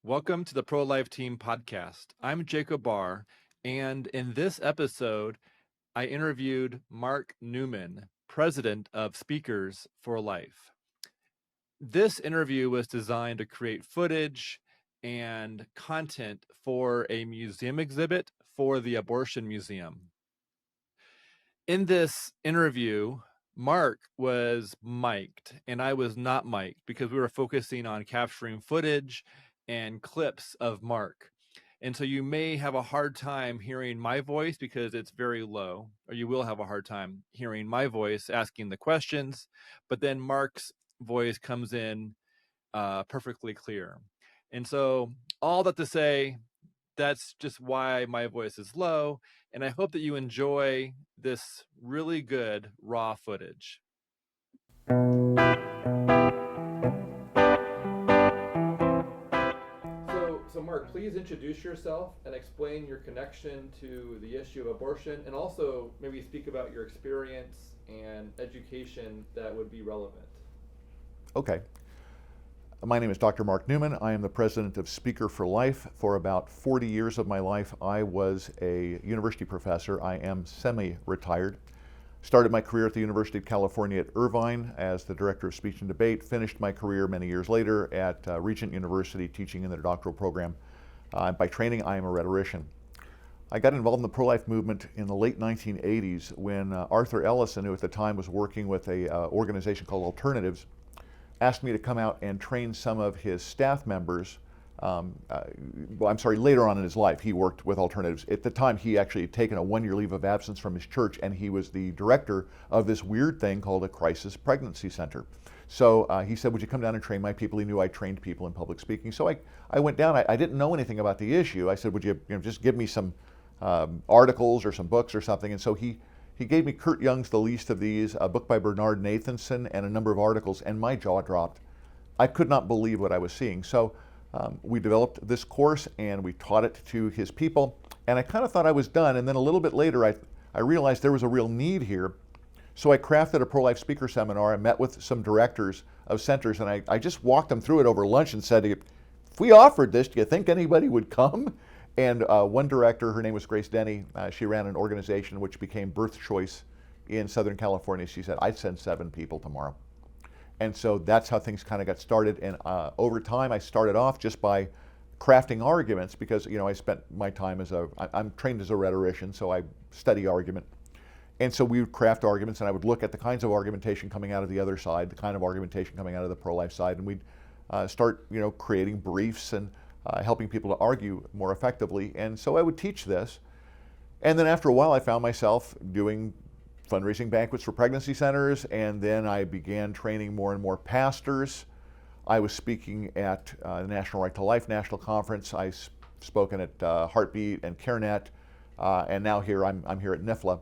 Welcome to the ProLife Team podcast. I'm Jacob Barr, and in this episode, I interviewed Marc Newman, president of Speakers for Life. This interview was designed to create footage and content for a museum exhibit for the Abortion Museum. In this interview, Marc was mic'd and I was not mic'd because we were focusing on capturing footage and clips of Marc. And so you may have a hard time hearing my voice because it's very low, or you will have a hard time hearing my voice asking the questions, but then Marc's voice comes in perfectly clear. And so all that to say, that's just why my voice is low. And I hope that you enjoy this really good raw footage. So Marc, please introduce yourself and explain your connection to the issue of abortion, and also maybe speak about your experience and education that would be relevant. Okay. My name is Dr. Marc Newman. I am the president of Speaker for Life. For about 40 years of my life, I was a university professor. I am semi-retired. Started my career at the University of California at Irvine as the director of speech and debate. Finished my career many years later at Regent University teaching in their doctoral program. By training, I am a rhetorician. I got involved in the pro-life movement in the late 1980s when Arthur Ellison, who at the time was working with an organization called Alternatives, asked me to come out and train some of his staff members. Later on in his life, he worked with Alternatives. At the time, he actually had taken a one-year leave of absence from his church, and he was the director of this weird thing called a crisis pregnancy center. So he said, would you come down and train my people? He knew I trained people in public speaking. So I went down. I didn't know anything about the issue. I said, would you, just give me some articles or some books or something? And so he gave me Kurt Young's The Least of These, a book by Bernard Nathanson, and a number of articles, and my jaw dropped. I could not believe what I was seeing. So we developed this course and we taught it to his people, and I kind of thought I was done, and then a little bit later I realized there was a real need here. So I crafted a pro-life speaker seminar. I met with some directors of centers, and I just walked them through it over lunch and said, if we offered this, do you think anybody would come? And one director, her name was Grace Denny, she ran an organization which became Birth Choice in Southern California. She said, I'd send 7 people tomorrow. And so that's how things kind of got started. And over time, I started off just by crafting arguments because, I spent my time I'm trained as a rhetorician, so I study argument. And so we would craft arguments, and I would look at the kinds of argumentation coming out of the other side, the kind of argumentation coming out of the pro-life side, and we'd start, creating briefs and helping people to argue more effectively. And so I would teach this. And then after a while, I found myself doing fundraising banquets for pregnancy centers, and then I began training more and more pastors. I was speaking at the National Right to Life National Conference. I've spoken at Heartbeat and CareNet, and now I'm here at NIFLA.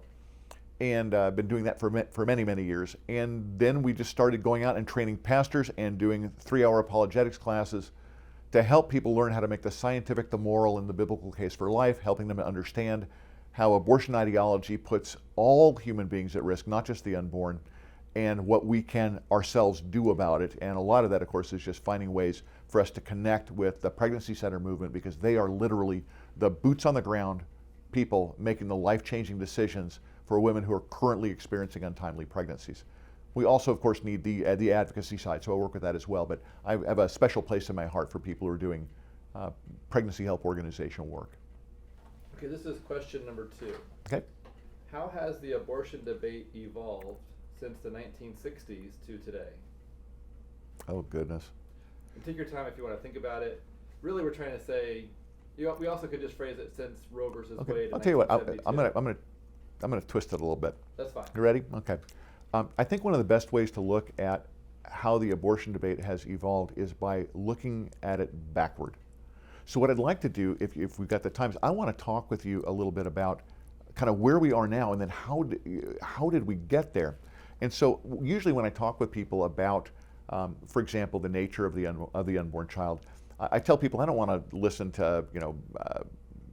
And I've been doing that for many, many years. And then we just started going out and training pastors and doing 3-hour apologetics classes to help people learn how to make the scientific, the moral, and the biblical case for life, helping them to understand how abortion ideology puts all human beings at risk, not just the unborn, and what we can ourselves do about it. And a lot of that, of course, is just finding ways for us to connect with the pregnancy center movement, because they are literally the boots on the ground people making the life-changing decisions for women who are currently experiencing untimely pregnancies. We also, of course, need the advocacy side, so I work with that as well. But I have a special place in my heart for people who are doing pregnancy help organization work. Okay, this is question number 2. Okay. How has the abortion debate evolved since the 1960s to today? Oh, goodness. And take your time if you want to think about it. Really, we're trying to say, we also could just phrase it since Roe versus Wade. I'll tell you what. I'm going to twist it a little bit. That's fine. You ready? Okay. I think one of the best ways to look at how the abortion debate has evolved is by looking at it backward. So what I'd like to do, if we've got the time, is I want to talk with you a little bit about kind of where we are now, and then how did we get there. And so usually when I talk with people about, for example, the nature of the unborn child, I tell people I don't want to listen to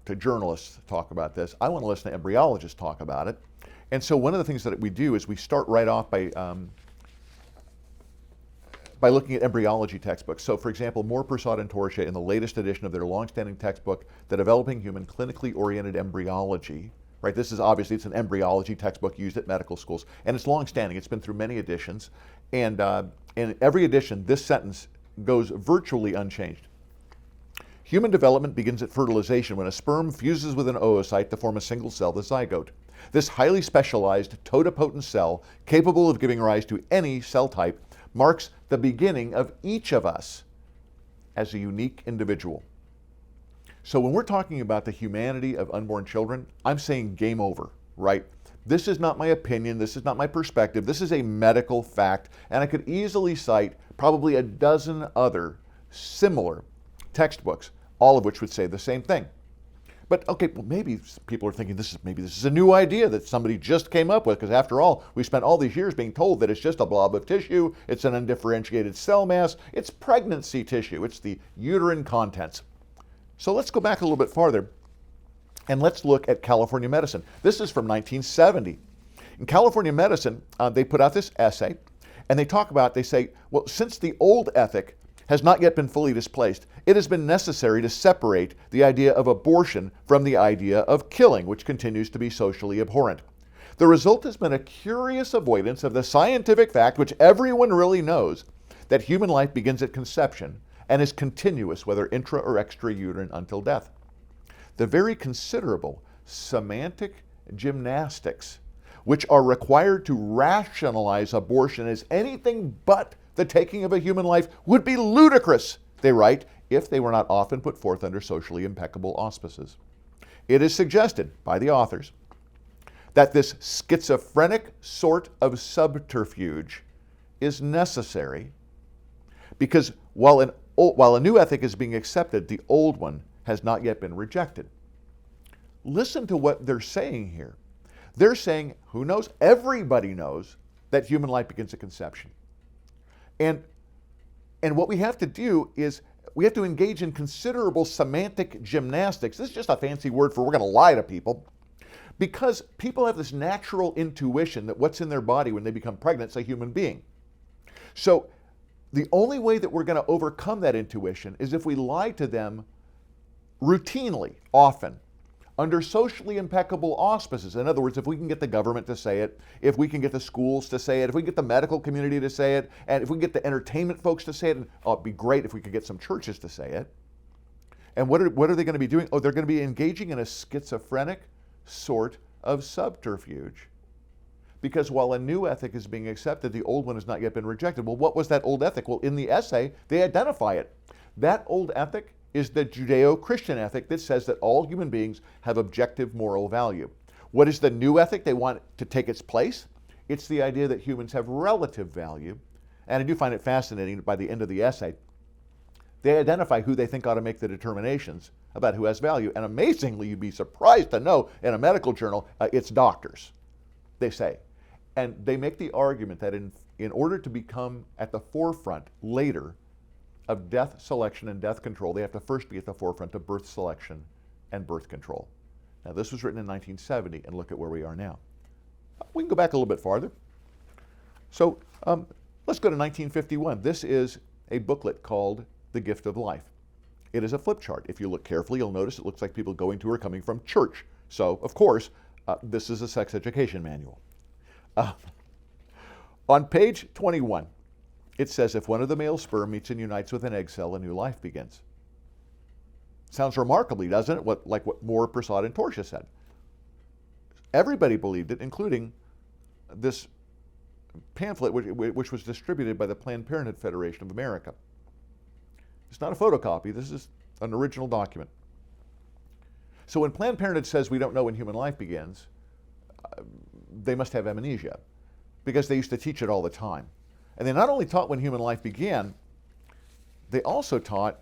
to journalists talk about this. I want to listen to embryologists talk about it. And so one of the things that we do is we start right off by by looking at embryology textbooks. So for example, Moore, Persaud, and Torsia, in the latest edition of their longstanding textbook, The Developing Human Clinically Oriented Embryology, right? This is obviously, it's an embryology textbook used at medical schools, and it's longstanding. It's been through many editions, and in every edition, this sentence goes virtually unchanged. Human development begins at fertilization when a sperm fuses with an oocyte to form a single cell, the zygote. This highly specialized, totipotent cell, capable of giving rise to any cell type, marks the beginning of each of us as a unique individual. So when we're talking about the humanity of unborn children, I'm saying game over, right? This is not my opinion, this is not my perspective, this is a medical fact, and I could easily cite probably a dozen other similar textbooks, all of which would say the same thing. But okay, well, maybe people are thinking this is a new idea that somebody just came up with, because after all, we spent all these years being told that it's just a blob of tissue, it's an undifferentiated cell mass, it's pregnancy tissue, it's the uterine contents. So let's go back a little bit farther and let's look at California medicine. This is from 1970. In California medicine, they put out this essay, and they say, well, since the old ethic has not yet been fully displaced, it has been necessary to separate the idea of abortion from the idea of killing, which continues to be socially abhorrent. The result has been a curious avoidance of the scientific fact, which everyone really knows, that human life begins at conception and is continuous, whether intra or extrauterine, until death. The very considerable semantic gymnastics which are required to rationalize abortion as anything but the taking of a human life would be ludicrous, they write, if they were not often put forth under socially impeccable auspices. It is suggested by the authors that this schizophrenic sort of subterfuge is necessary because while a new ethic is being accepted, the old one has not yet been rejected. Listen to what they're saying here. They're saying, who knows? Everybody knows that human life begins at conception. And what we have to do is we have to engage in considerable semantic gymnastics. This is just a fancy word for we're going to lie to people, because people have this natural intuition that what's in their body when they become pregnant is a human being. So the only way that we're going to overcome that intuition is if we lie to them routinely, often, under socially impeccable auspices. In other words, if we can get the government to say it, if we can get the schools to say it, if we can get the medical community to say it, and if we can get the entertainment folks to say it, and it'd be great if we could get some churches to say it. And what are they going to be doing? Oh, they're going to be engaging in a schizophrenic sort of subterfuge. Because while a new ethic is being accepted, the old one has not yet been rejected. Well, what was that old ethic? Well, in the essay, they identify it. That old ethic is the Judeo-Christian ethic that says that all human beings have objective moral value. What is the new ethic they want to take its place? It's the idea that humans have relative value. And I do find it fascinating that by the end of the essay, they identify who they think ought to make the determinations about who has value. And amazingly, you'd be surprised to know in a medical journal, it's doctors, they say. And they make the argument that in order to become at the forefront later of death selection and death control, they have to first be at the forefront of birth selection and birth control. Now, this was written in 1970, and look at where we are now. We can go back a little bit farther. So let's go to 1951. This is a booklet called The Gift of Life. It is a flip chart. If you look carefully, you'll notice it looks like people going to or coming from church. So, of course, this is a sex education manual. On page 21, it says, if one of the male sperm meets and unites with an egg cell, a new life begins. Sounds remarkably, doesn't it? Like what Moore, Persaud, and Torsia said. Everybody believed it, including this pamphlet which was distributed by the Planned Parenthood Federation of America. It's not a photocopy. This is an original document. So when Planned Parenthood says we don't know when human life begins, they must have amnesia, because they used to teach it all the time. And they not only taught when human life began, they also taught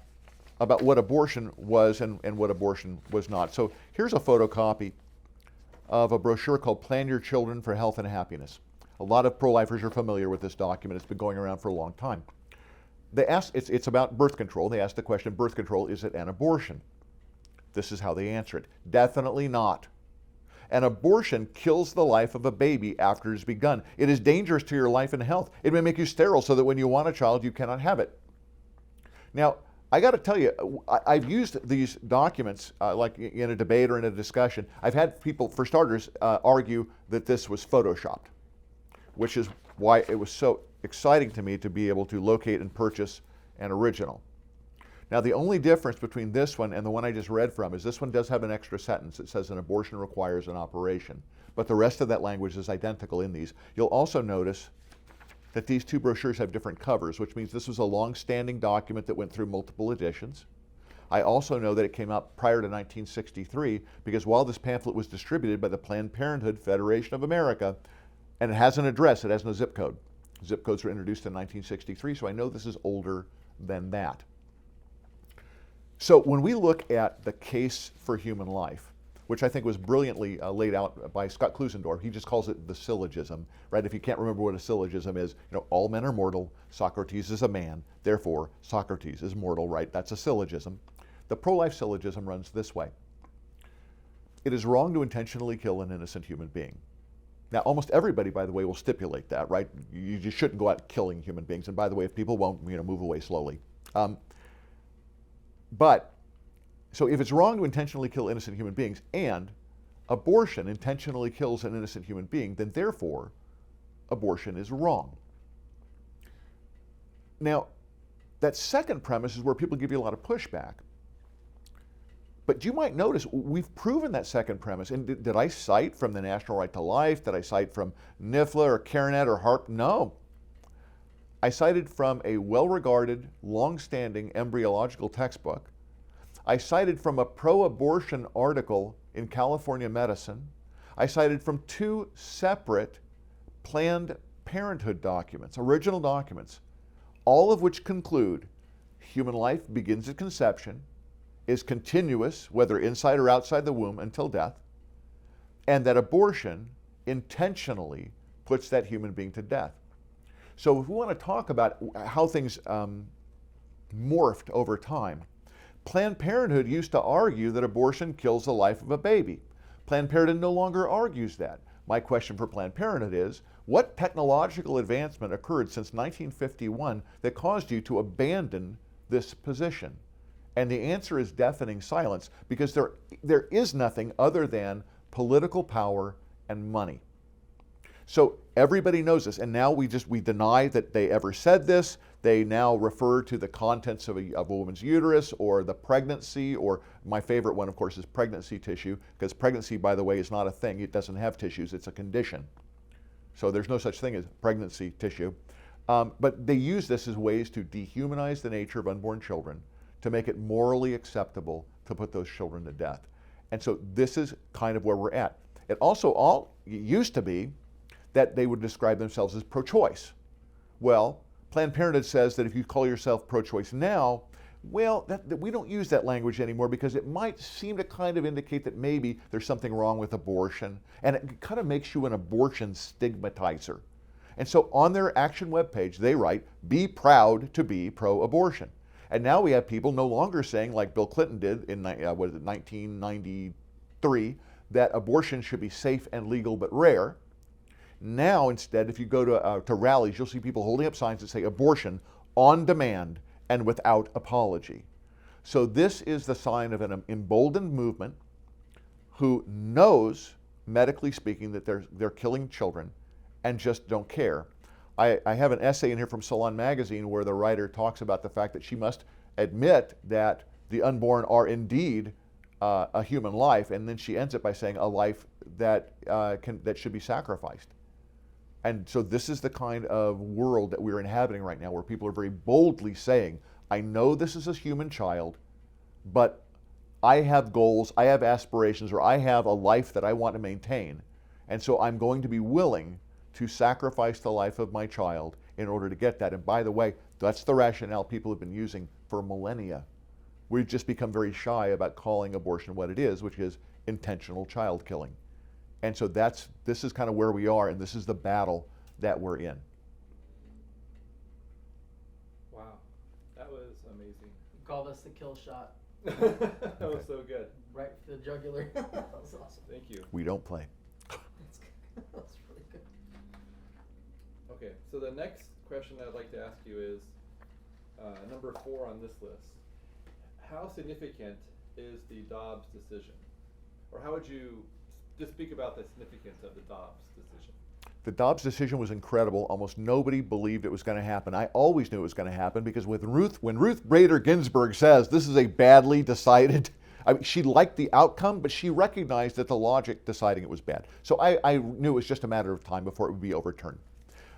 about what abortion was and what abortion was not. So here's a photocopy of a brochure called Plan Your Children for Health and Happiness. A lot of pro-lifers are familiar with this document. It's been going around for a long time. They asked, it's about birth control. They asked the question, birth control, is it an abortion? This is how they answer it. Definitely not. An abortion kills the life of a baby after it has begun. It is dangerous to your life and health. It may make you sterile so that when you want a child, you cannot have it. Now, I got to tell you, I've used these documents like in a debate or in a discussion. I've had people, for starters, argue that this was photoshopped, which is why it was so exciting to me to be able to locate and purchase an original. Now, the only difference between this one and the one I just read from is this one does have an extra sentence. It says an abortion requires an operation, but the rest of that language is identical in these. You'll also notice that these two brochures have different covers, which means this was a long-standing document that went through multiple editions. I also know that it came out prior to 1963 because while this pamphlet was distributed by the Planned Parenthood Federation of America, and it has an address, it has no zip code. Zip codes were introduced in 1963, so I know this is older than that. So when we look at the case for human life, which I think was brilliantly laid out by Scott Klusendorf, he just calls it the syllogism, right? If you can't remember what a syllogism is, all men are mortal, Socrates is a man, therefore Socrates is mortal, right? That's a syllogism. The pro-life syllogism runs this way. It is wrong to intentionally kill an innocent human being. Now, almost everybody, by the way, will stipulate that, right? You just shouldn't go out killing human beings. And by the way, if people won't, move away slowly. So if it's wrong to intentionally kill innocent human beings and abortion intentionally kills an innocent human being, then therefore abortion is wrong. Now, that second premise is where people give you a lot of pushback. But you might notice we've proven that second premise. And did I cite from the National Right to Life? Did I cite from NIFLA or CareNet or HARP? No. I cited from a well-regarded, long-standing embryological textbook. I cited from a pro-abortion article in California Medicine. I cited from two separate Planned Parenthood documents, original documents, all of which conclude human life begins at conception, is continuous, whether inside or outside the womb, until death, and that abortion intentionally puts that human being to death. So if we want to talk about how things morphed over time, Planned Parenthood used to argue that abortion kills the life of a baby. Planned Parenthood no longer argues that. My question for Planned Parenthood is, what technological advancement occurred since 1951 that caused you to abandon this position? And the answer is deafening silence, because there is nothing other than political power and money. So everybody knows this, and now we deny that they ever said this. They now refer to the contents of a woman's uterus or the pregnancy, or my favorite one, of course, is pregnancy tissue, because pregnancy, by the way, is not a thing. It doesn't have tissues. It's a condition. So there's no such thing as pregnancy tissue. But they use this as ways to dehumanize the nature of unborn children, to make it morally acceptable to put those children to death. And so this is kind of where we're at. It also used to be that they would describe themselves as pro-choice. Well, Planned Parenthood says that if you call yourself pro-choice now, well, that we don't use that language anymore because it might seem to kind of indicate that maybe there's something wrong with abortion, and it kind of makes you an abortion stigmatizer. And so on their Action webpage, they write, "Be proud to be pro-abortion." And now we have people no longer saying, like Bill Clinton did in 1993, that abortion should be safe and legal but rare. Now, instead, if you go to rallies, you'll see people holding up signs that say abortion on demand and without apology. So this is the sign of an emboldened movement who knows, medically speaking, that they're killing children and just don't care. I have an essay in here from Salon Magazine where the writer talks about the fact that she must admit that the unborn are indeed a human life, and then she ends it by saying a life that should be sacrificed. And so this is the kind of world that we're inhabiting right now, where people are very boldly saying, I know this is a human child, but I have goals, I have aspirations, or I have a life that I want to maintain. And so I'm going to be willing to sacrifice the life of my child in order to get that. And by the way, that's the rationale people have been using for millennia. We've just become very shy about calling abortion what it is, which is intentional child killing. And so this is kind of where we are, and this is the battle that we're in. Wow, that was amazing. You call this the kill shot. That was so good. Right for the jugular. That was awesome. Thank you. We don't play. That's good. That's really good. Okay, so the next question I'd like to ask you is number 4 on this list. How significant is the Dobbs decision? Or how would you just speak about the significance of the Dobbs decision? The Dobbs decision was incredible. Almost nobody believed it was going to happen. I always knew it was going to happen because when Ruth Bader Ginsburg says this is a badly decided, I mean, she liked the outcome, but she recognized that the logic deciding it was bad. So I knew it was just a matter of time before it would be overturned.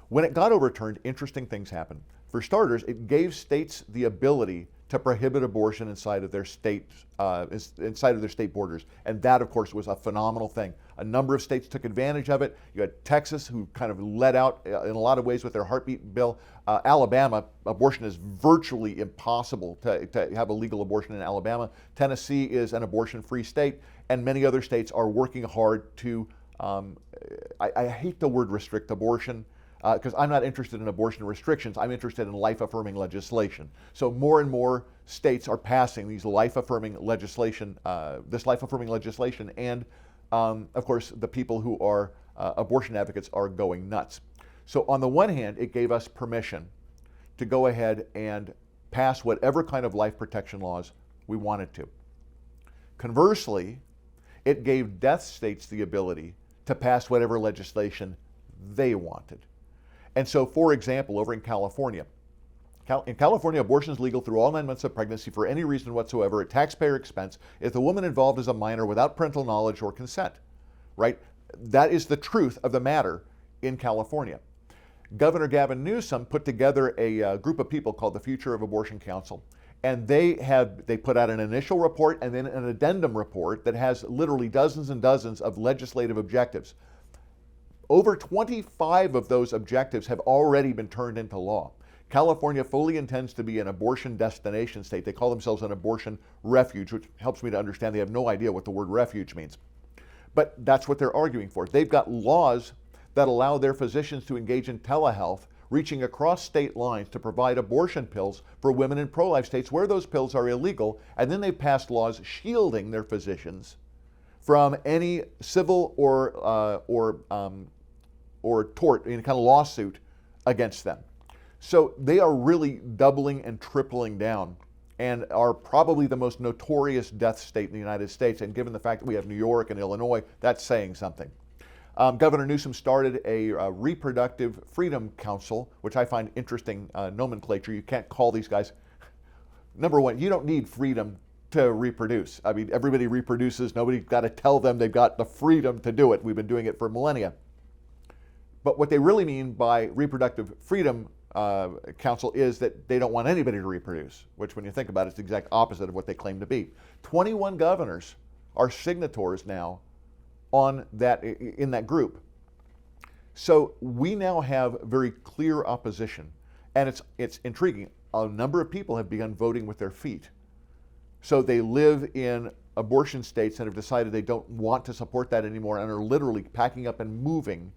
When it got overturned, interesting things happened. For starters, it gave states the ability to prohibit abortion inside of their state borders, and that, of course, was a phenomenal thing. A number of states took advantage of it. You had Texas, who kind of led out in a lot of ways with their heartbeat bill. Alabama, abortion is virtually impossible to have a legal abortion in Alabama. Tennessee is an abortion-free state, and many other states are working hard to. I hate the word restrict abortion, because I'm not interested in abortion restrictions. I'm interested in life-affirming legislation. So more and more states are passing these life-affirming legislation, and of course, the people who are abortion advocates are going nuts. So on the one hand, it gave us permission to go ahead and pass whatever kind of life protection laws we wanted to. Conversely, it gave death states the ability to pass whatever legislation they wanted. And so, for example, over in California, abortion is legal through all 9 months of pregnancy for any reason whatsoever at taxpayer expense if the woman involved is a minor without parental knowledge or consent, right? That is the truth of the matter in California. Governor Gavin Newsom put together a group of people called the Future of Abortion Council, and they put out an initial report and then an addendum report that has literally dozens and dozens of legislative objectives. Over 25 of those objectives have already been turned into law. California fully intends to be an abortion destination state. They call themselves an abortion refuge, which helps me to understand they have no idea what the word refuge means. But that's what they're arguing for. They've got laws that allow their physicians to engage in telehealth, reaching across state lines to provide abortion pills for women in pro-life states where those pills are illegal, and then they've passed laws shielding their physicians from any civil or tort, any kind of lawsuit against them. So they are really doubling and tripling down and are probably the most notorious death state in the United States. And given the fact that we have New York and Illinois, that's saying something. Governor Newsom started a reproductive freedom council, which I find interesting nomenclature. You can't call these guys. Number one, you don't need freedom to reproduce. I mean, everybody reproduces. Nobody's got to tell them they've got the freedom to do it. We've been doing it for millennia. But what they really mean by reproductive freedom council is that they don't want anybody to reproduce, which when you think about it, it's the exact opposite of what they claim to be. 21 governors are signatories now on that, in that group. So we now have very clear opposition, and it's intriguing. A number of people have begun voting with their feet. So they live in abortion states and have decided they don't want to support that anymore and are literally packing up and moving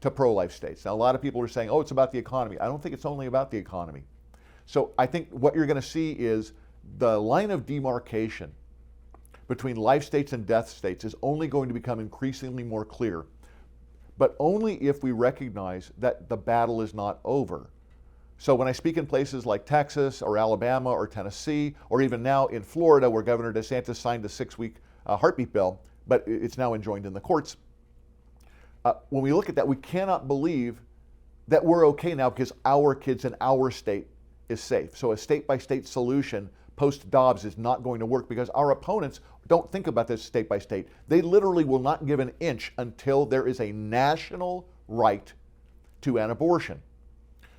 to pro-life states. Now, a lot of people are saying, oh, it's about the economy. I don't think it's only about the economy. So I think what you're going to see is the line of demarcation between life states and death states is only going to become increasingly more clear, but only if we recognize that the battle is not over. So when I speak in places like Texas or Alabama or Tennessee, or even now in Florida, where Governor DeSantis signed a 6-week heartbeat bill, but it's now enjoined in the courts, when we look at that, we cannot believe that we're okay now because our kids in our state is safe. So a state-by-state solution post-Dobbs is not going to work because our opponents don't think about this state by state. They literally will not give an inch until there is a national right to an abortion.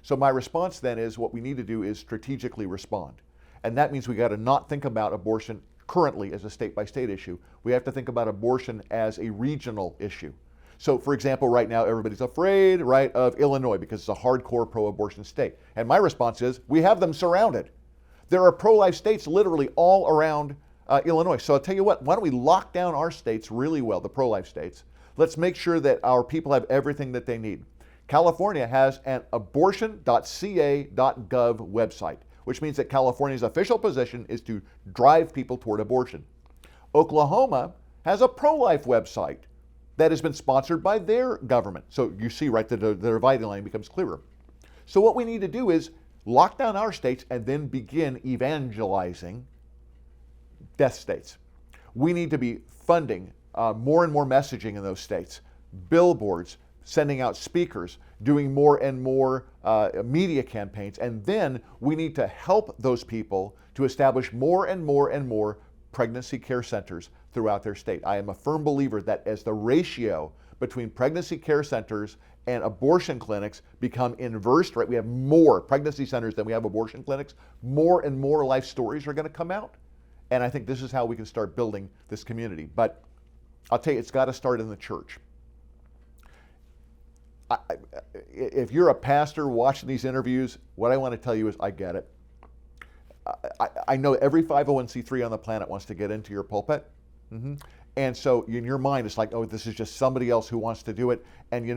So my response then is what we need to do is strategically respond. And that means we got to not think about abortion currently as a state-by-state issue. We have to think about abortion as a regional issue. So, for example, right now everybody's afraid, right, of Illinois because it's a hardcore pro-abortion state. And my response is we have them surrounded. There are pro-life states literally all around Illinois. So I'll tell you what, why don't we lock down our states really well, the pro-life states. Let's make sure that our people have everything that they need. California has an abortion.ca.gov website which means that California's official position is to drive people toward abortion. Oklahoma has a pro-life website that has been sponsored by their government. So you see, right, the dividing line becomes clearer. So what we need to do is lock down our states and then begin evangelizing death states. We need to be funding more and more messaging in those states, billboards, sending out speakers, doing more and more media campaigns, and then we need to help those people to establish more and more and more pregnancy care centers throughout their state. I am a firm believer that as the ratio between pregnancy care centers and abortion clinics become inversed, right? We have more pregnancy centers than we have abortion clinics, more and more life stories are going to come out. And I think this is how we can start building this community. But I'll tell you, it's got to start in the church. If you're a pastor watching these interviews, what I want to tell you is I get it. I know every 501c3 on the planet wants to get into your pulpit. Mm-hmm. And so in your mind, it's like, oh, this is just somebody else who wants to do it. And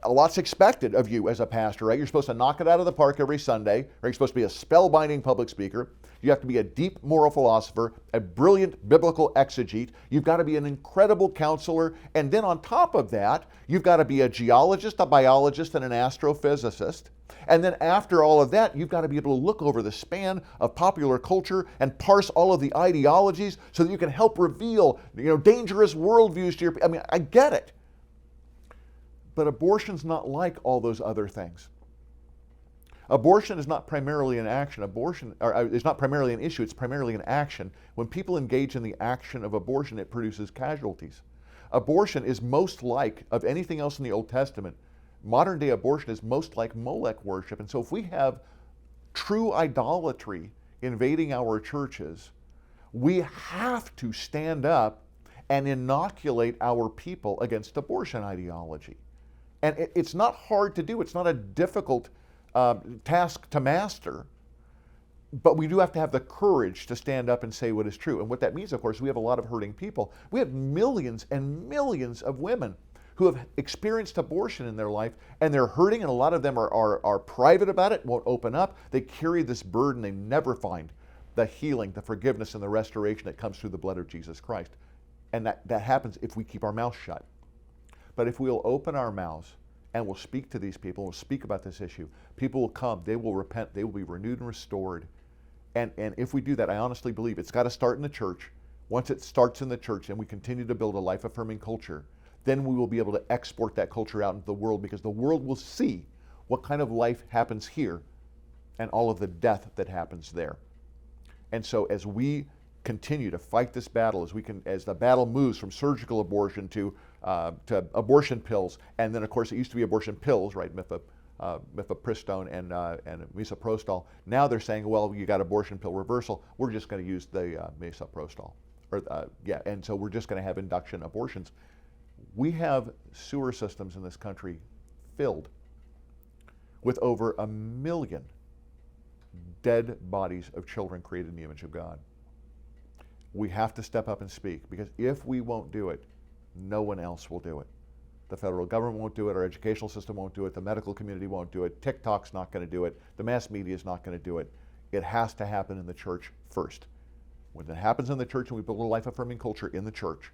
a lot's expected of you as a pastor, right? You're supposed to knock it out of the park every Sunday, or you're supposed to be a spellbinding public speaker. You have to be a deep moral philosopher, a brilliant biblical exegete. You've got to be an incredible counselor. And then on top of that, you've got to be a geologist, a biologist, and an astrophysicist. And then after all of that, you've got to be able to look over the span of popular culture and parse all of the ideologies so that you can help reveal, dangerous worldviews to your. I mean, I get it. But abortion's not like all those other things. Abortion is not primarily an action. Abortion is not primarily an issue, it's primarily an action. When people engage in the action of abortion, it produces casualties. Abortion is most like, of anything else in the Old Testament, modern day abortion is most like Molech worship. And so if we have true idolatry invading our churches, we have to stand up and inoculate our people against abortion ideology. And it's not hard to do. It's not a difficult task to master. But we do have to have the courage to stand up and say what is true. And what that means, of course, we have a lot of hurting people. We have millions and millions of women who have experienced abortion in their life, and they're hurting, and a lot of them are private about it, won't open up. They carry this burden. They never find the healing, the forgiveness, and the restoration that comes through the blood of Jesus Christ. And that happens if we keep our mouths shut. But if we'll open our mouths and we'll speak to these people, we'll speak about this issue, people will come, they will repent, they will be renewed and restored. And if we do that, I honestly believe it's got to start in the church. Once it starts in the church and we continue to build a life-affirming culture, then we will be able to export that culture out into the world, because the world will see what kind of life happens here and all of the death that happens there. And so as we continue to fight this battle, as the battle moves from surgical abortion to abortion pills, and then of course it used to be abortion pills, right? Mifepristone and misoprostol. Now they're saying, well, you got abortion pill reversal. We're just going to use the misoprostol, and so we're just going to have induction abortions. We have sewer systems in this country filled with over 1 million dead bodies of children created in the image of God. We have to step up and speak, because if we won't do it, no one else will do it. The federal government won't do it, our educational system won't do it, the medical community won't do it, TikTok's not going to do it, the mass media is not going to do it. It has to happen in the church first. When it happens in the church and we build a life-affirming culture in the church,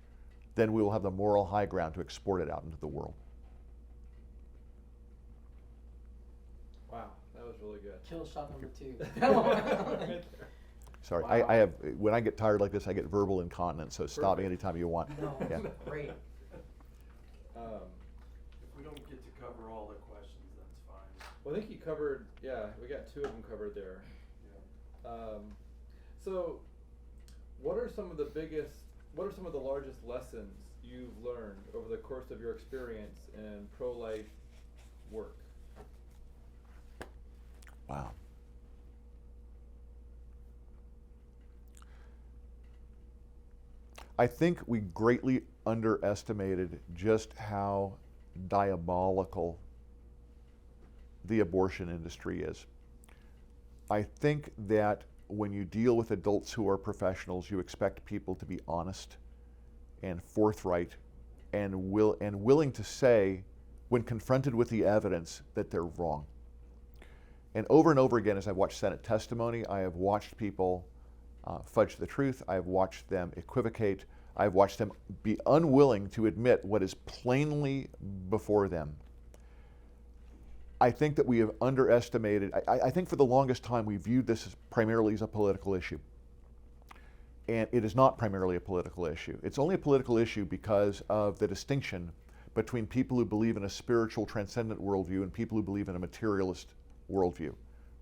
then we will have the moral high ground to export it out into the world. Wow, that was really good. Kill shot number 2. Come on. Sorry, Wow. I have, when I get tired like this, I get verbal incontinence, so stop me Perfect. anytime you want. No, Yeah. great. If we don't get to cover all the questions, that's fine. Well, I think you covered, we got 2 of them covered there. Yeah. So what are some of the largest lessons you've learned over the course of your experience in pro-life work? Wow. I think we greatly underestimated just how diabolical the abortion industry is. I think that when you deal with adults who are professionals, you expect people to be honest and forthright and willing to say, when confronted with the evidence, that they're wrong. And over again, as I've watched Senate testimony, I have watched people fudge the truth. I have watched them equivocate. I have watched them be unwilling to admit what is plainly before them. I think that we have underestimated, I think for the longest time we viewed this as primarily as a political issue. And it is not primarily a political issue. It's only a political issue because of the distinction between people who believe in a spiritual transcendent worldview and people who believe in a materialist worldview,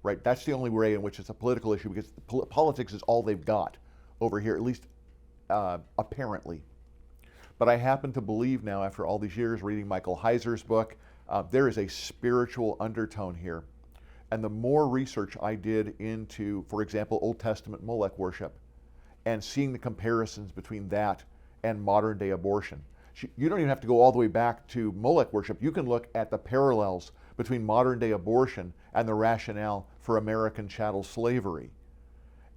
right? That's the only way in which it's a political issue, because politics is all they've got over here, at least apparently. But I happen to believe now, after all these years reading Michael Heiser's book, there is a spiritual undertone here. And the more research I did into, for example, Old Testament Molech worship, and seeing the comparisons between that and modern day abortion. You don't even have to go all the way back to Molech worship. You can look at the parallels between modern day abortion and the rationale for American chattel slavery.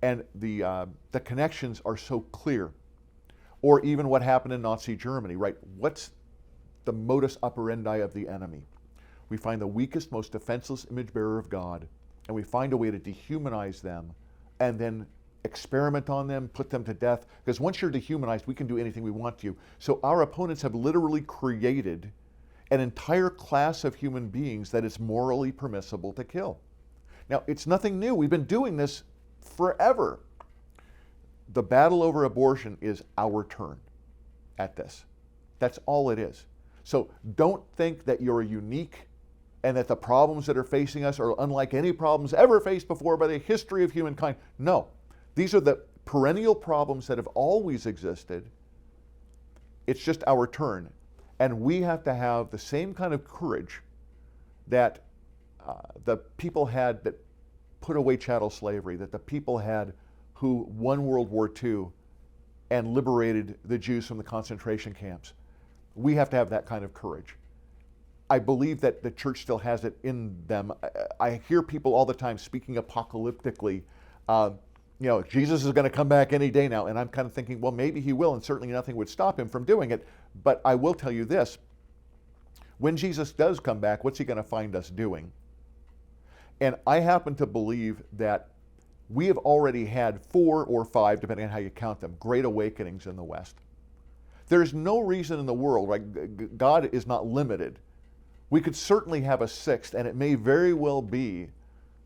And the connections are so clear. Or even what happened in Nazi Germany, right? What's the modus operandi of the enemy? We find the weakest, most defenseless image bearer of God, and we find a way to dehumanize them and then experiment on them, put them to death, because once you're dehumanized, we can do anything we want to. So our opponents have literally created an entire class of human beings that it's morally permissible to kill. Now, it's nothing new. We've been doing this forever. The battle over abortion is our turn at this. That's all it is. So don't think that you're unique and that the problems that are facing us are unlike any problems ever faced before by the history of humankind. No. These are the perennial problems that have always existed. It's just our turn. And we have to have the same kind of courage that the people had that put away chattel slavery, that the people had who won World War II and liberated the Jews from the concentration camps. We have to have that kind of courage. I believe that the church still has it in them. I hear people all the time speaking apocalyptically. Jesus is going to come back any day now. And I'm kind of thinking, well, maybe he will, and certainly nothing would stop him from doing it. But I will tell you this. When Jesus does come back, what's he going to find us doing? And I happen to believe that we have already had 4 or 5, depending on how you count them, great awakenings in the West. There's no reason in the world, right? God is not limited. We could certainly have a 6th, and it may very well be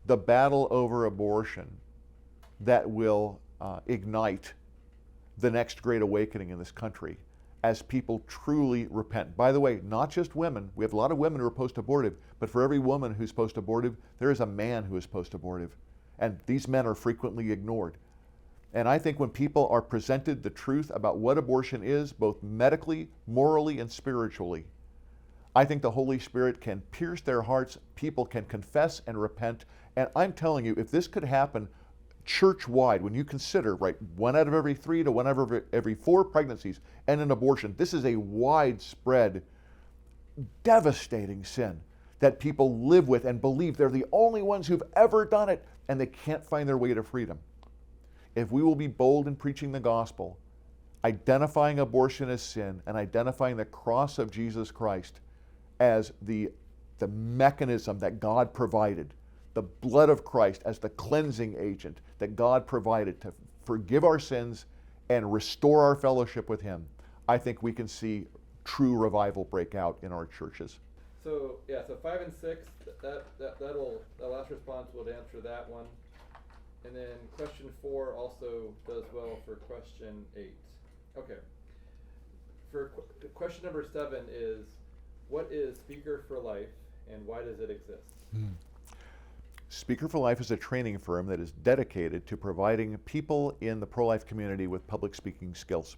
the battle over abortion that will ignite the next great awakening in this country as people truly repent. By the way, not just women. We have a lot of women who are post-abortive, but for every woman who's post-abortive, there is a man who is post-abortive. And these men are frequently ignored. And I think when people are presented the truth about what abortion is, both medically, morally, and spiritually, I think the Holy Spirit can pierce their hearts, people can confess and repent. And I'm telling you, if this could happen church-wide, when you consider, right, 1 out of every 3 to 1 out of every 4 pregnancies and an abortion, this is a widespread, devastating sin that people live with and believe they're the only ones who've ever done it, and they can't find their way to freedom. If we will be bold in preaching the gospel, identifying abortion as sin and identifying the cross of Jesus Christ as the mechanism that God provided, the blood of Christ as the cleansing agent that God provided to forgive our sins and restore our fellowship with Him, I think we can see true revival break out in our churches. So 5 and 6, that last response will answer that one. And then question 4 also does well for question 8. Okay. For question number 7 is, what is Speaker for Life and why does it exist? Speaker for Life is a training firm that is dedicated to providing people in the pro-life community with public speaking skills.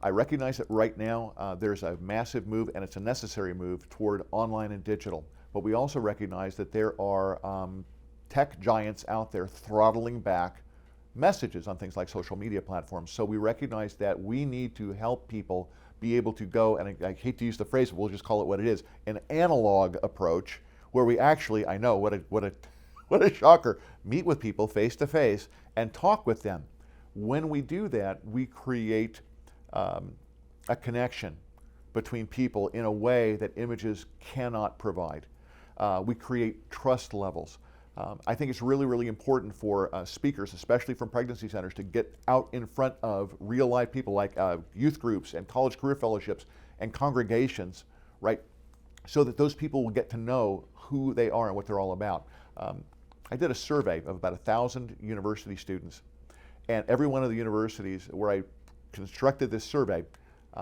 I recognize that right now there's a massive move, and it's a necessary move, toward online and digital. But we also recognize that there are tech giants out there throttling back messages on things like social media platforms. So we recognize that we need to help people be able to go, and I hate to use the phrase, but we'll just call it what it is, an analog approach where we actually, I know, what a shocker, meet with people face to face and talk with them. When we do that, we create a connection between people in a way that images cannot provide. We create trust levels. I think it's really, really important for speakers, especially from pregnancy centers, to get out in front of real life people like youth groups and college career fellowships and congregations, right? So that those people will get to know who they are and what they're all about. I did a survey of about 1,000 university students, and every one of the universities where I constructed this survey,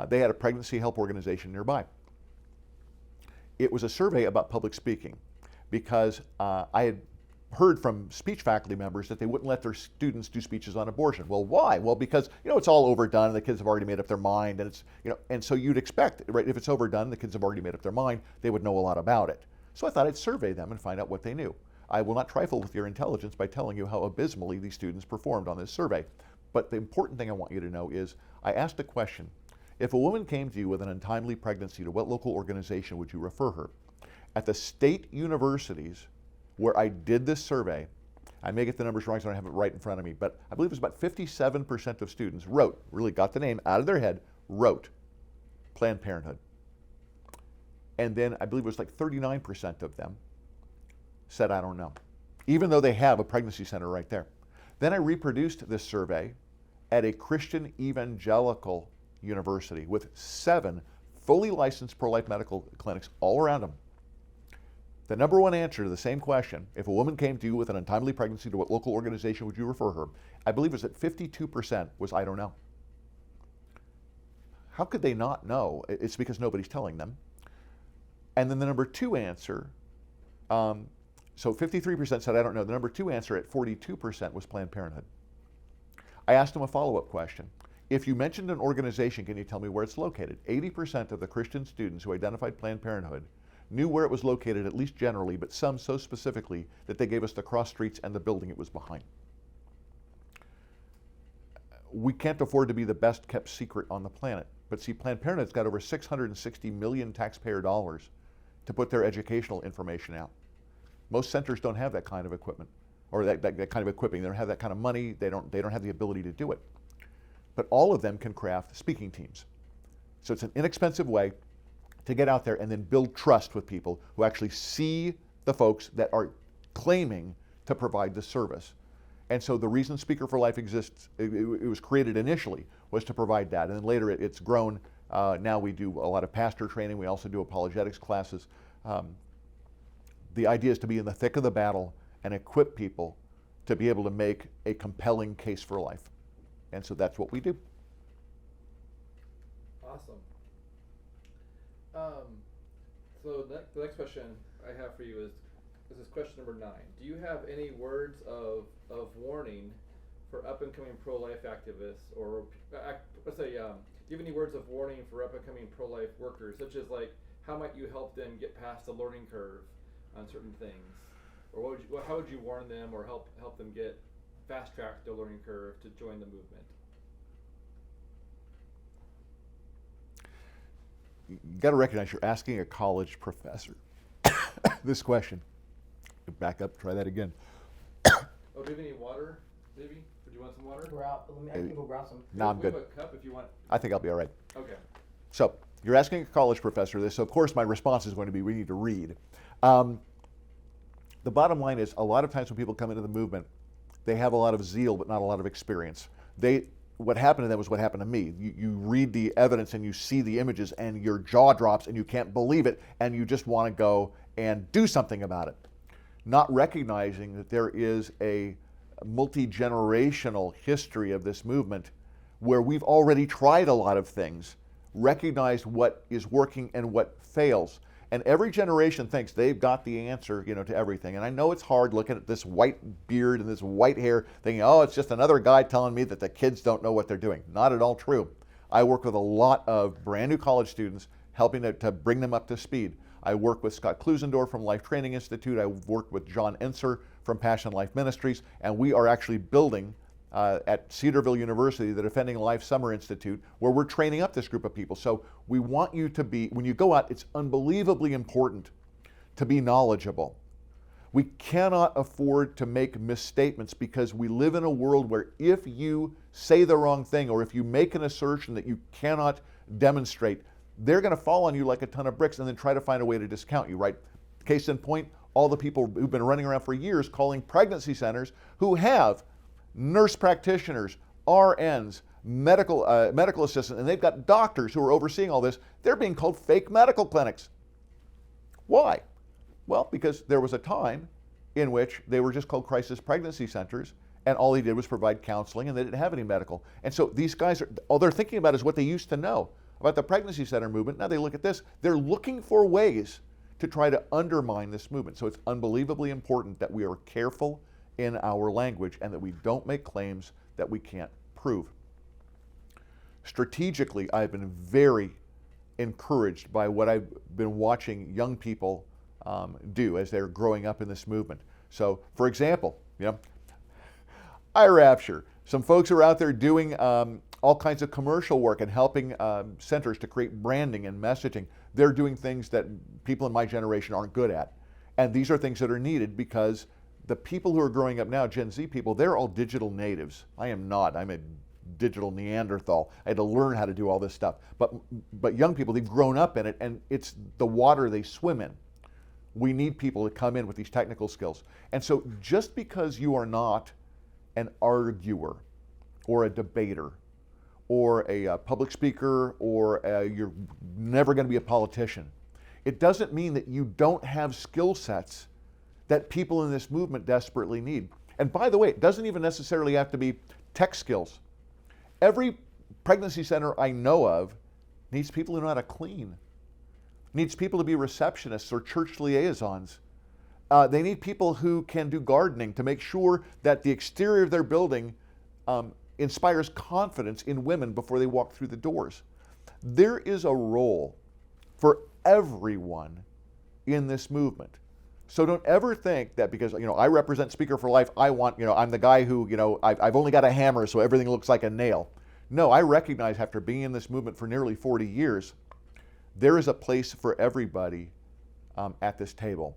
they had a pregnancy help organization nearby. It was a survey about public speaking because I had heard from speech faculty members that they wouldn't let their students do speeches on abortion. Well, why? Well, because it's all overdone and the kids have already made up their mind, and it's and so you'd expect, right, if it's overdone, the kids have already made up their mind, they would know a lot about it. So I thought I'd survey them and find out what they knew. I will not trifle with your intelligence by telling you how abysmally these students performed on this survey. But the important thing I want you to know is I asked a question. If a woman came to you with an untimely pregnancy, to what local organization would you refer her? At the state universities where I did this survey, I may get the numbers wrong, so I don't have it right in front of me, but I believe it was about 57% of students really got the name out of their head, wrote Planned Parenthood. And then I believe it was like 39% of them said, I don't know, even though they have a pregnancy center right there. Then I reproduced this survey at a Christian evangelical university with 7 fully licensed pro-life medical clinics all around them. The number one answer to the same question, if a woman came to you with an untimely pregnancy, to what local organization would you refer her? I believe it was at 52% was, I don't know. How could they not know? It's because nobody's telling them. And then the number 2 answer, so 53% said, I don't know. The number 2 answer at 42% was Planned Parenthood. I asked them a follow-up question. If you mentioned an organization, can you tell me where it's located? 80% of the Christian students who identified Planned Parenthood knew where it was located, at least generally, but some so specifically that they gave us the cross streets and the building it was behind. We can't afford to be the best kept secret on the planet. But see, Planned Parenthood's got over $660 million taxpayer dollars to put their educational information out. Most centers don't have that kind of equipment, or that kind of equipping. They don't have that kind of money. They don't have the ability to do it. But all of them can craft speaking teams. So it's an inexpensive way to get out there and then build trust with people who actually see the folks that are claiming to provide the service. And so the reason Speaker for Life exists, it was created initially, was to provide that. And then later it's grown. Now we do a lot of pastor training. We also do apologetics classes. The idea is to be in the thick of the battle and equip people to be able to make a compelling case for life. And so that's what we do. Awesome. So the next question I have for you is this question number 9. Do you have any words of warning for up-and-coming pro-life activists, or let's say, do you have any words of warning for up-and-coming pro-life workers, such as like how might you help them get past the learning curve on certain things, or how would you warn them or help them get fast-track the learning curve to join the movement? You got to recognize you're asking a college professor this question. Back up, try that again. Oh, do you have any water, maybe? Would you want some water? We're out. I can go grab some. No, I'm We good. have a cup if you want. I think I'll be all right. Okay. So you're asking a college professor this, so of course my response is going to be, we need to read. The bottom line is, a lot of times when people come into the movement, they have a lot of zeal but not a lot of experience. What happened to them was what happened to me. You read the evidence and you see the images and your jaw drops and you can't believe it, and you just want to go and do something about it, not recognizing that there is a multi-generational history of this movement where we've already tried a lot of things, recognized what is working and what fails. And every generation thinks they've got the answer, to everything. And I know it's hard looking at this white beard and this white hair, thinking, oh, it's just another guy telling me that the kids don't know what they're doing. Not at all true. I work with a lot of brand new college students, helping to bring them up to speed. I work with Scott Klusendorf from Life Training Institute. I work with John Enser from Passion Life Ministries. And we are actually building at Cedarville University, the Defending Life Summer Institute, where we're training up this group of people. So we want you to be, when you go out, it's unbelievably important to be knowledgeable. We cannot afford to make misstatements, because we live in a world where if you say the wrong thing or if you make an assertion that you cannot demonstrate, they're going to fall on you like a ton of bricks and then try to find a way to discount you, right? Case in point, all the people who've been running around for years calling pregnancy centers who have nurse practitioners, RNs, medical assistants, and they've got doctors who are overseeing all this. They're being called fake medical clinics. Why? Well, because there was a time in which they were just called crisis pregnancy centers, and all they did was provide counseling, and they didn't have any medical. And so these guys, all they're thinking about is what they used to know about the pregnancy center movement. Now they look at this. They're looking for ways to try to undermine this movement. So it's unbelievably important that we are careful in our language and that we don't make claims that we can't prove. Strategically, I've been very encouraged by what I've been watching young people do as they're growing up in this movement. So, for example, iRapture, some folks are out there doing all kinds of commercial work and helping centers to create branding and messaging. They're doing things that people in my generation aren't good at. And these are things that are needed because the people who are growing up now, Gen Z people, they're all digital natives. I am not. I'm a digital Neanderthal. I had to learn how to do all this stuff. But young people, they've grown up in it, and it's the water they swim in. We need people to come in with these technical skills. And so just because you are not an arguer or a debater or a public speaker or you're never going to be a politician, it doesn't mean that you don't have skill sets that people in this movement desperately need. And by the way, it doesn't even necessarily have to be tech skills. Every pregnancy center I know of needs people who know how to clean, needs people to be receptionists or church liaisons. They need people who can do gardening to make sure that the exterior of their building inspires confidence in women before they walk through the doors. There is a role for everyone in this movement. So don't ever think that because I represent Speaker for Life, I'm the guy who I've only got a hammer so everything looks like a nail. No, I recognize after being in this movement for nearly 40 years, there is a place for everybody at this table.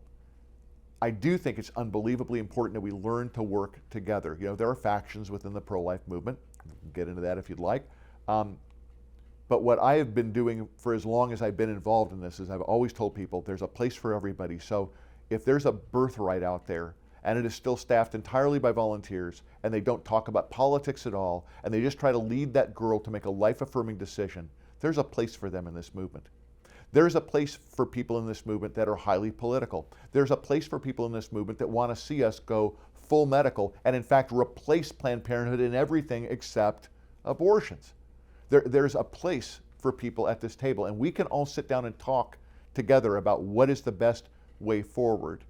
I do think it's unbelievably important that we learn to work together. There are factions within the pro-life movement. We'll get into that if you'd like. But what I have been doing for as long as I've been involved in this is I've always told people there's a place for everybody. So if there's a birthright out there and it is still staffed entirely by volunteers and they don't talk about politics at all and they just try to lead that girl to make a life-affirming decision, there's a place for them in this movement. There's a place for people in this movement that are highly political. There's a place for people in this movement that want to see us go full medical and in fact replace Planned Parenthood in everything except abortions. There's a place for people at this table, and we can all sit down and talk together about what is the best way forward.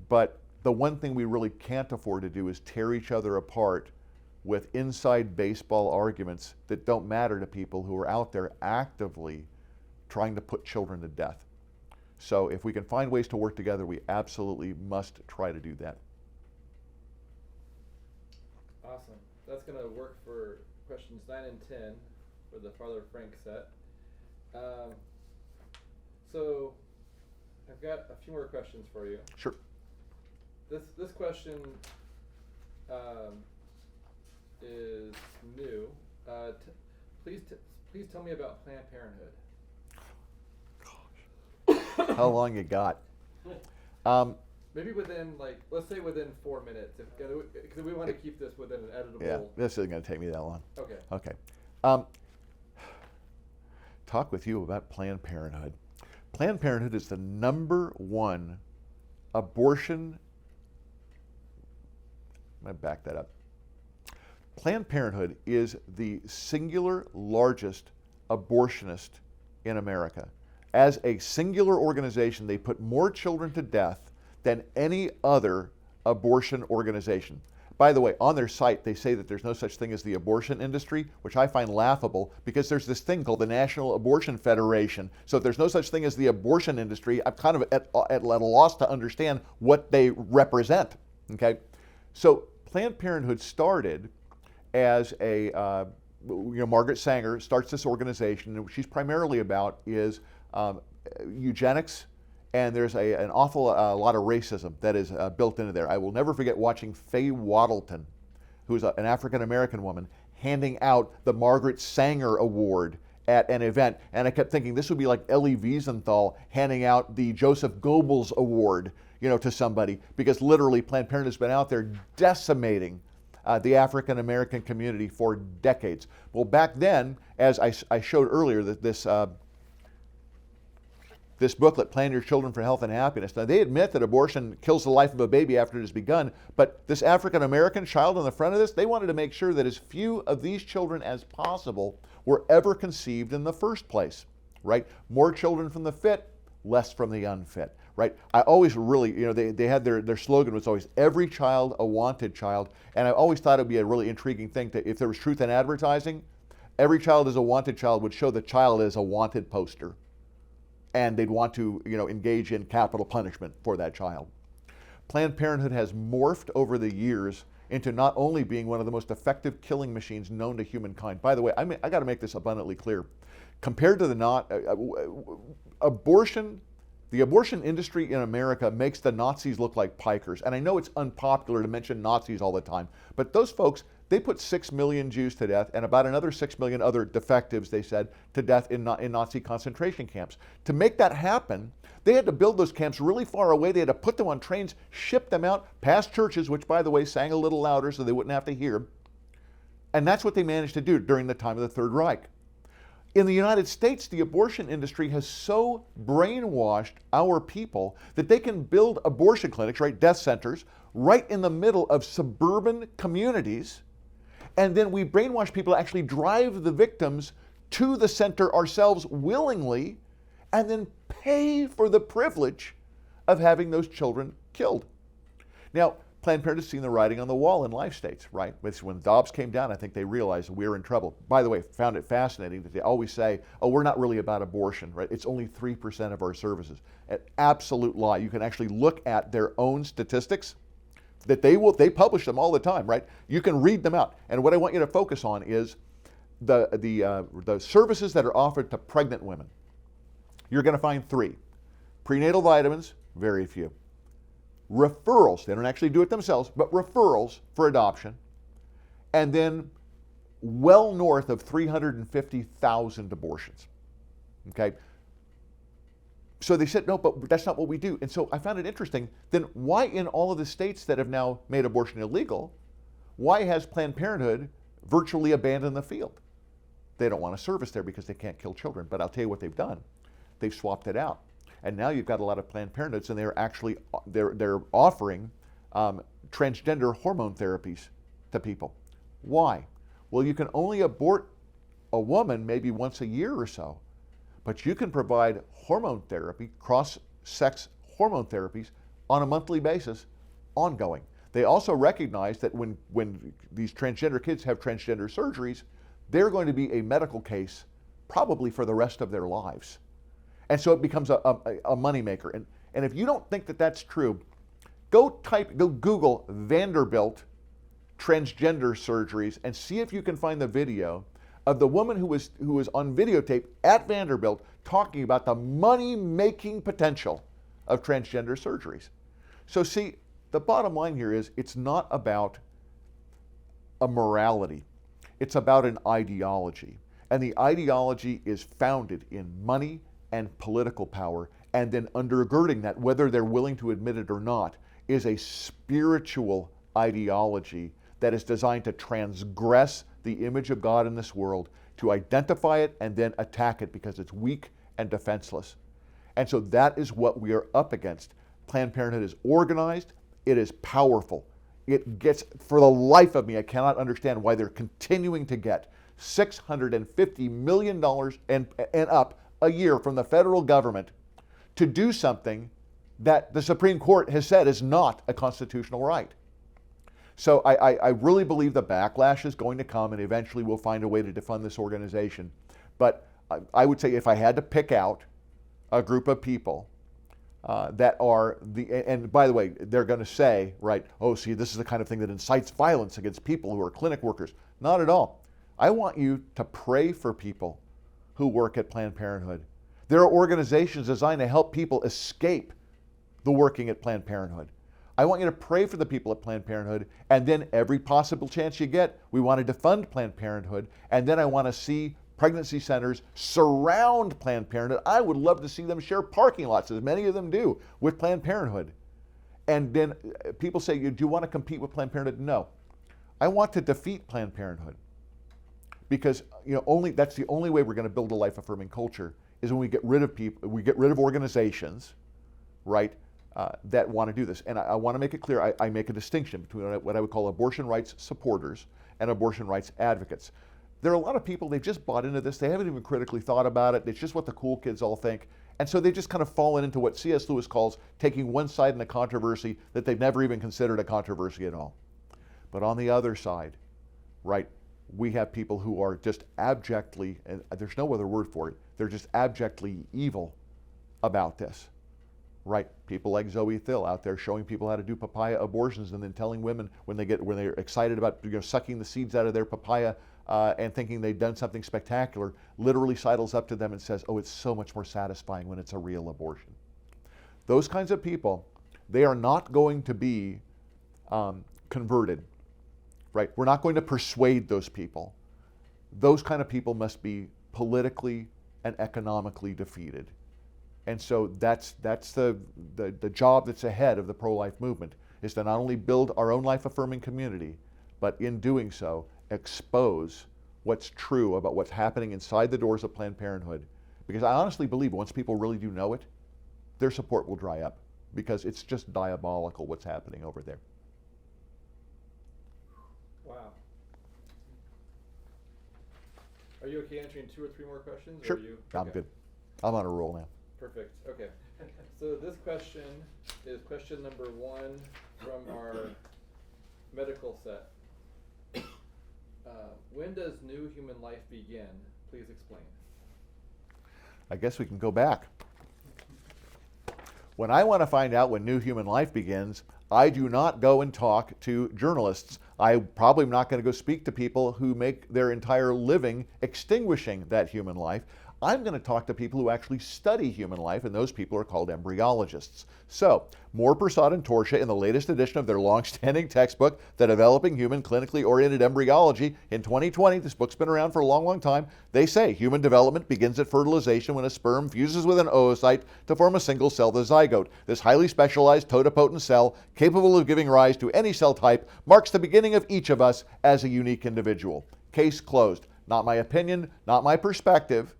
But the one thing we really can't afford to do is tear each other apart with inside baseball arguments that don't matter to people who are out there actively trying to put children to death. So if we can find ways to work together, we absolutely must try to do that. Awesome. That's going to work for questions 9 and 10 for the Father Frank set. So I've got a few more questions for you. Sure. This question is new. Please tell me about Planned Parenthood. How long you got? Maybe within, let's say within 4 minutes, because we want to keep this within an editable. Yeah, this isn't going to take me that long. Okay. Okay. Talk with you about Planned Parenthood. Planned Parenthood is the #1 abortion. I'm going to back that up. Planned Parenthood is the singular largest abortionist in America. As a singular organization, they put more children to death than any other abortion organization. By the way, on their site, they say that there's no such thing as the abortion industry, which I find laughable because there's this thing called the National Abortion Federation. So if there's no such thing as the abortion industry, I'm kind of at a loss to understand what they represent. Okay, so Planned Parenthood started as a, Margaret Sanger starts this organization, and what she's primarily about is eugenics, and there's an awful lot of racism that is built into there. I will never forget watching Faye Waddleton, who's an African-American woman, handing out the Margaret Sanger Award at an event, and I kept thinking this would be like Elie Wiesenthal handing out the Joseph Goebbels Award. to somebody, because literally Planned Parenthood has been out there decimating the African American community for decades. Well, back then, as I showed earlier, that this booklet, Plan Your Children for Health and Happiness. Now, they admit that abortion kills the life of a baby after it has begun, but this African American child on the front of this, they wanted to make sure that as few of these children as possible were ever conceived in the first place, right? More children from the fit, less from the unfit, right? I always really, they had their slogan was always, every child a wanted child, and I always thought it would be a really intriguing thing that if there was truth in advertising, every child is a wanted child would show the child as a wanted poster. And they'd want to, engage in capital punishment for that child. Planned Parenthood has morphed over the years into not only being one of the most effective killing machines known to humankind. By the way, I got to make this abundantly clear. Compared to the abortion industry in America makes the Nazis look like pikers. And I know it's unpopular to mention Nazis all the time, but those folks, they put 6 million Jews to death and about another 6 million other defectives, they said, to death in Nazi concentration camps. To make that happen, they had to build those camps really far away. They had to put them on trains, ship them out past churches, which, by the way, sang a little louder so they wouldn't have to hear. And that's what they managed to do during the time of the Third Reich. In the United States, the abortion industry has so brainwashed our people that they can build abortion clinics, right, death centers, right in the middle of suburban communities. And then we brainwash people to actually drive the victims to the center ourselves willingly and then pay for the privilege of having those children killed. Now, Planned Parenthood has seen the writing on the wall in life states, right? When Dobbs came down, I think they realized we were in trouble. By the way, found it fascinating that they always say, oh, we're not really about abortion, right? It's only 3% of our services. An absolute lie. You can actually look at their own statistics that they publish them all the time, right? You can read them out. And what I want you to focus on is the services that are offered to pregnant women. You're going to find 3. Prenatal vitamins, very few. Referrals, they don't actually do it themselves, but referrals for adoption. And then well north of 350,000 abortions, okay? So they said, no, but that's not what we do. And so I found it interesting. Then why in all of the states that have now made abortion illegal, why has Planned Parenthood virtually abandoned the field? They don't want to service there because they can't kill children. But I'll tell you what they've done. They've swapped it out. And now you've got a lot of Planned Parenthoods, and they're offering transgender hormone therapies to people. Why? Well, you can only abort a woman maybe once a year or so. But you can provide hormone therapy, cross-sex hormone therapies on a monthly basis, ongoing. They also recognize that when these transgender kids have transgender surgeries, they're going to be a medical case probably for the rest of their lives. And so it becomes a moneymaker. And if you don't think that that's true, go Google Vanderbilt transgender surgeries and see if you can find the video of the woman who was on videotape at Vanderbilt talking about the money-making potential of transgender surgeries. So see, the bottom line here is it's not about a morality. It's about an ideology. And the ideology is founded in money and political power, and then undergirding that, whether they're willing to admit it or not, is a spiritual ideology that is designed to transgress the image of God in this world, to identify it and then attack it because it's weak and defenseless. And so that is what we are up against. Planned Parenthood is organized, it is powerful. It gets, for the life of me, I cannot understand why they're continuing to get $650 million and up a year from the federal government to do something that the Supreme Court has said is not a constitutional right. So I really believe the backlash is going to come, and eventually we'll find a way to defund this organization. But I would say if I had to pick out a group of people that are and by the way, they're going to say, right, oh, see, this is the kind of thing that incites violence against people who are clinic workers. Not at all. I want you to pray for people who work at Planned Parenthood. There are organizations designed to help people escape the working at Planned Parenthood. I want you to pray for the people at Planned Parenthood, and then every possible chance you get, we want to defund Planned Parenthood, and then I want to see pregnancy centers surround Planned Parenthood. I would love to see them share parking lots, as many of them do, with Planned Parenthood. And then people say, do you want to compete with Planned Parenthood? No. I want to defeat Planned Parenthood. Because that's the only way we're going to build a life-affirming culture is when we get rid of people, we get rid of organizations, right, that want to do this. And I want to make it clear, I make a distinction between what I would call abortion rights supporters and abortion rights advocates. There are a lot of people, they've just bought into this, they haven't even critically thought about it, it's just what the cool kids all think. And so they've just kind of fallen into what C.S. Lewis calls taking one side in a controversy that they've never even considered a controversy at all. But on the other side, right, we have people who are just abjectly, and there's no other word for it, they're just abjectly evil about this, right? People like Zoe Thill out there showing people how to do papaya abortions and then telling women when they're excited about sucking the seeds out of their papaya and thinking they've done something spectacular, literally sidles up to them and says, oh, it's so much more satisfying when it's a real abortion. Those kinds of people, they are not going to be converted. Right? We're not going to persuade those people. Those kind of people must be politically and economically defeated. And so that's the job that's ahead of the pro-life movement, is to not only build our own life-affirming community, but in doing so, expose what's true about what's happening inside the doors of Planned Parenthood. Because I honestly believe once people really do know it, their support will dry up, because it's just diabolical what's happening over there. Wow. Are you okay answering 2 or 3 more questions? Sure. Or are you, I'm okay. good. I'm on a roll now. Perfect. Okay. So this question is question number 1 from our medical set. When does new human life begin? Please explain. I guess we can go back. When I want to find out when new human life begins, I do not go and talk to journalists. I probably am not going to go speak to people who make their entire living extinguishing that human life. I'm going to talk to people who actually study human life, and those people are called embryologists. So, Moore, Prasad, and Torsha, in the latest edition of their long-standing textbook, The Developing Human Clinically Oriented Embryology, in 2020, this book's been around for a long, long time, they say human development begins at fertilization when a sperm fuses with an oocyte to form a single cell, the zygote. This highly specialized totipotent cell, capable of giving rise to any cell type, marks the beginning of each of us as a unique individual. Case closed. Not my opinion, not my perspective.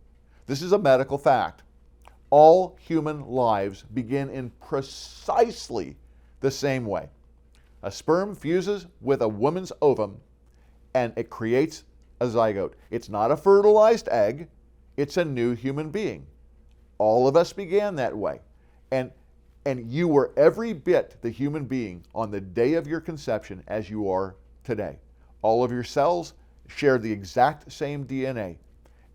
This is a medical fact. All human lives begin in precisely the same way. A sperm fuses with a woman's ovum and it creates a zygote. It's not a fertilized egg, it's a new human being. All of us began that way. And you were every bit the human being on the day of your conception as you are today. All of your cells share the exact same DNA.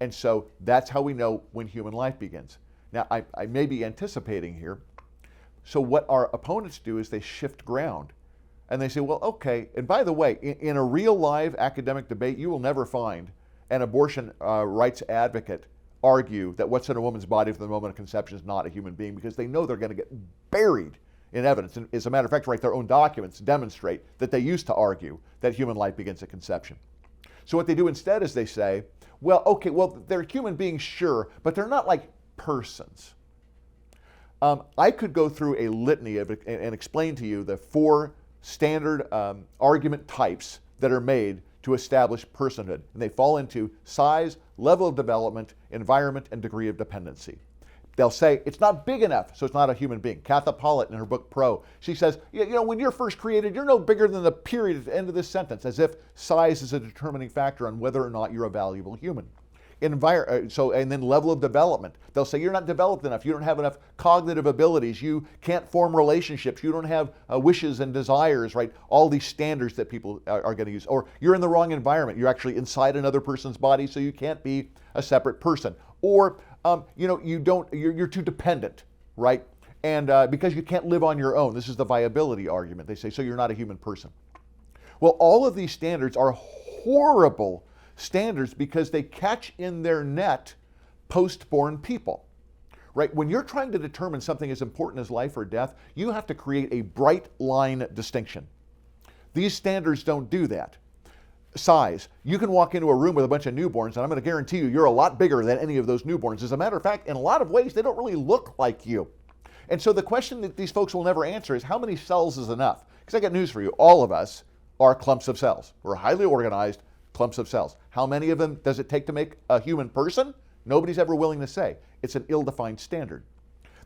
And so that's how we know when human life begins. Now, I may be anticipating here. So what our opponents do is they shift ground. And they say, well, okay, and by the way, in a real live academic debate, you will never find an abortion rights advocate argue that what's in a woman's body from the moment of conception is not a human being, because they know they're going to get buried in evidence. And as a matter of fact, right, their own documents demonstrate that they used to argue that human life begins at conception. So what they do instead is they say, well, okay, well, they're human beings, sure, but they're not like persons. I could go through a litany of and explain to you the 4 standard argument types that are made to establish personhood. And they fall into size, level of development, environment, and degree of dependency. They'll say, it's not big enough, so it's not a human being. Katha Pollitt, in her book Pro, she says, when you're first created, you're no bigger than the period at the end of this sentence, as if size is a determining factor on whether or not you're a valuable human. And then level of development. They'll say, you're not developed enough, you don't have enough cognitive abilities, you can't form relationships, you don't have wishes and desires, right? All these standards that people are going to use. Or you're in the wrong environment, you're actually inside another person's body, so you can't be a separate person. Or you're too dependent, right? And because you can't live on your own. This is the viability argument. They say, so you're not a human person. Well, all of these standards are horrible standards because they catch in their net post-born people, right? When you're trying to determine something as important as life or death, you have to create a bright line distinction. These standards don't do that. Size. You can walk into a room with a bunch of newborns, and I'm going to guarantee you're a lot bigger than any of those newborns. As a matter of fact, in a lot of ways, they don't really look like you. And so the question that these folks will never answer is how many cells is enough? Because I got news for you. All of us are clumps of cells. We're highly organized clumps of cells. How many of them does it take to make a human person? Nobody's ever willing to say. It's an ill-defined standard.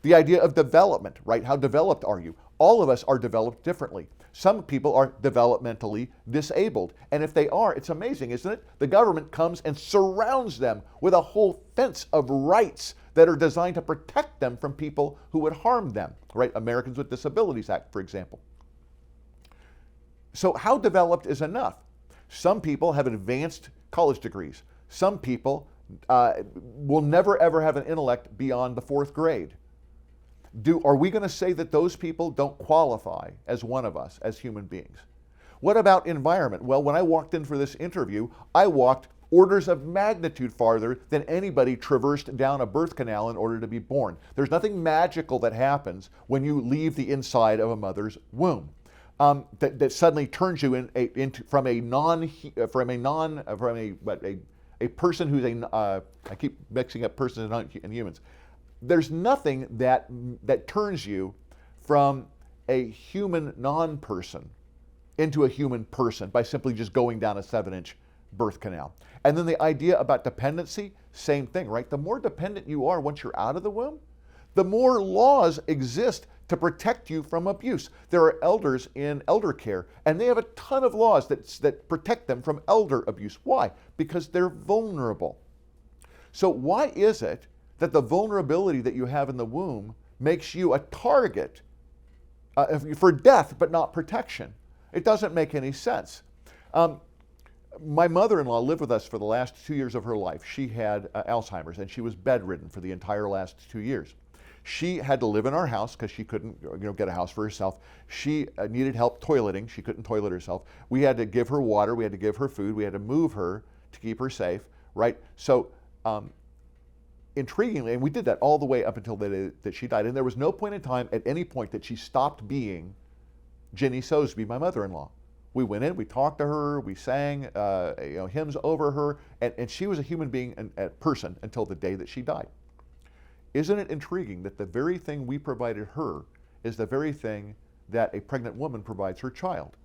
The idea of development, right? How developed are you? All of us are developed differently. Some people are developmentally disabled. And if they are, it's amazing, isn't it? The government comes and surrounds them with a whole fence of rights that are designed to protect them from people who would harm them, right? Americans with Disabilities Act, for example. So how developed is enough? Some people have advanced college degrees. Some people will never ever have an intellect beyond the 4th grade. Are we going to say that those people don't qualify as one of us, as human beings? What about environment? Well, when I walked in for this interview, I walked orders of magnitude farther than anybody traversed down a birth canal in order to be born. There's nothing magical that happens when you leave the inside of a mother's womb. That suddenly turns you from a person who's I keep mixing up persons and humans. There's nothing that turns you from a human non-person into a human person by simply just going down a 7-inch birth canal. And then the idea about dependency, same thing, right? The more dependent you are once you're out of the womb, the more laws exist to protect you from abuse. There are elders in elder care, and they have a ton of laws that protect them from elder abuse. Why? Because they're vulnerable. So why is it that the vulnerability that you have in the womb makes you a target for death but not protection? It doesn't make any sense. My mother-in-law lived with us for the last 2 years of her life. She had Alzheimer's, and she was bedridden for the entire last 2 years. She had to live in our house because she couldn't get a house for herself. She needed help toileting. She couldn't toilet herself. We had to give her water. We had to give her food. We had to move her to keep her safe, right? So intriguingly, and we did that all the way up until the day that she died. And there was no point in time at any point that she stopped being Ginny Soseby, my mother-in-law. We went in, we talked to her, we sang hymns over her, and she was a human being and a person until the day that she died. Isn't it intriguing that the very thing we provided her is the very thing that a pregnant woman provides her child,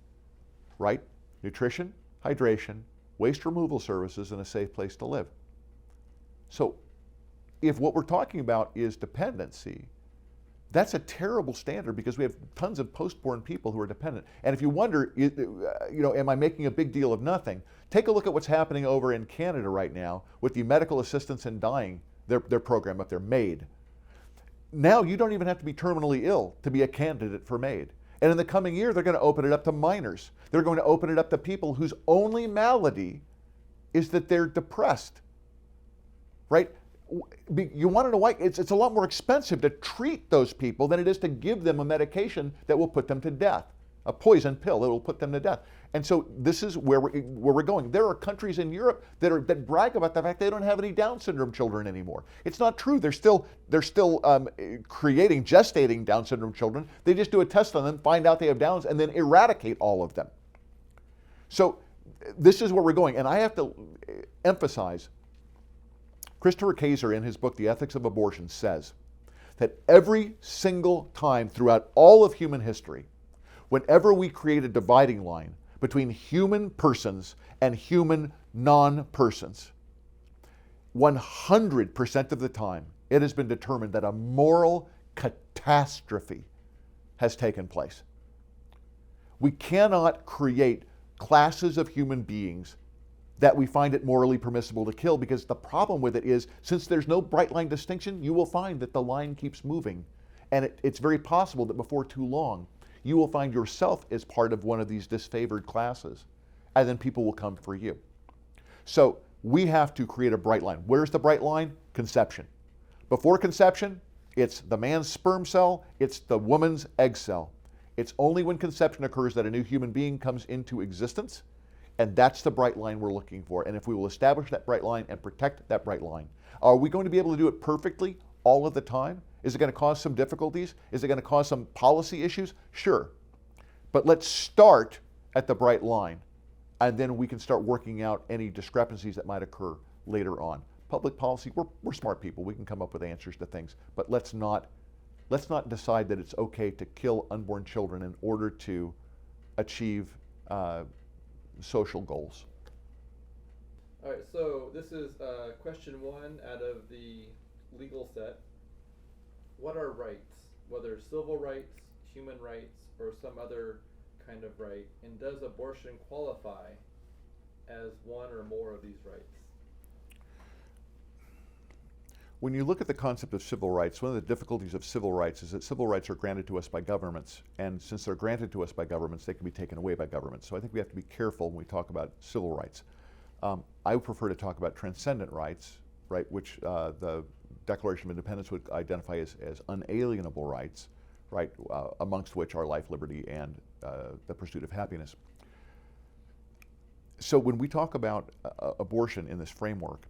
right? Nutrition, hydration, waste removal services, and a safe place to live. So if what we're talking about is dependency, that's a terrible standard because we have tons of postborn people who are dependent. And if you wonder, am I making a big deal of nothing? Take a look at what's happening over in Canada right now with the medical assistance in dying, their program up there, MAID. Now you don't even have to be terminally ill to be a candidate for MAID. And in the coming year, they're going to open it up to minors. They're going to open it up to people whose only malady is that they're depressed, right? You want to know why? It's a lot more expensive to treat those people than it is to give them a medication that will put them to death, a poison pill that will put them to death. And so this is where we're going. There are countries in Europe that brag about the fact they don't have any Down syndrome children anymore. It's not true. They're still gestating Down syndrome children. They just do a test on them, find out they have Downs, and then eradicate all of them. So this is where we're going. And I have to emphasize, Christopher Kaiser, in his book, The Ethics of Abortion, says that every single time throughout all of human history, whenever we create a dividing line between human persons and human non-persons, 100% of the time, it has been determined that a moral catastrophe has taken place. We cannot create classes of human beings that we find it morally permissible to kill, because the problem with it is, since there's no bright line distinction, you will find that the line keeps moving. And it's very possible that before too long, you will find yourself as part of one of these disfavored classes, and then people will come for you. So we have to create a bright line. Where's the bright line? Conception. Before conception, it's the man's sperm cell, it's the woman's egg cell. It's only when conception occurs that a new human being comes into existence. And that's the bright line we're looking for. And if we will establish that bright line and protect that bright line, are we going to be able to do it perfectly all of the time? Is it going to cause some difficulties? Is it going to cause some policy issues? Sure. But let's start at the bright line, and then we can start working out any discrepancies that might occur later on. Public policy, we're smart people. We can come up with answers to things. But let's not let's not decide that it's okay to kill unborn children in order to achieve social goals. All right, so this is question 1 out of the legal set. What are rights, whether civil rights, human rights, or some other kind of right, and does abortion qualify as one or more of these rights? When you look at the concept of civil rights, one of the difficulties of civil rights is that civil rights are granted to us by governments, and since they're granted to us by governments, they can be taken away by governments. So I think we have to be careful when we talk about civil rights. I would prefer to talk about transcendent rights, right, which the Declaration of Independence would identify as unalienable rights, right, amongst which are life, liberty, and the pursuit of happiness. So when we talk about abortion in this framework,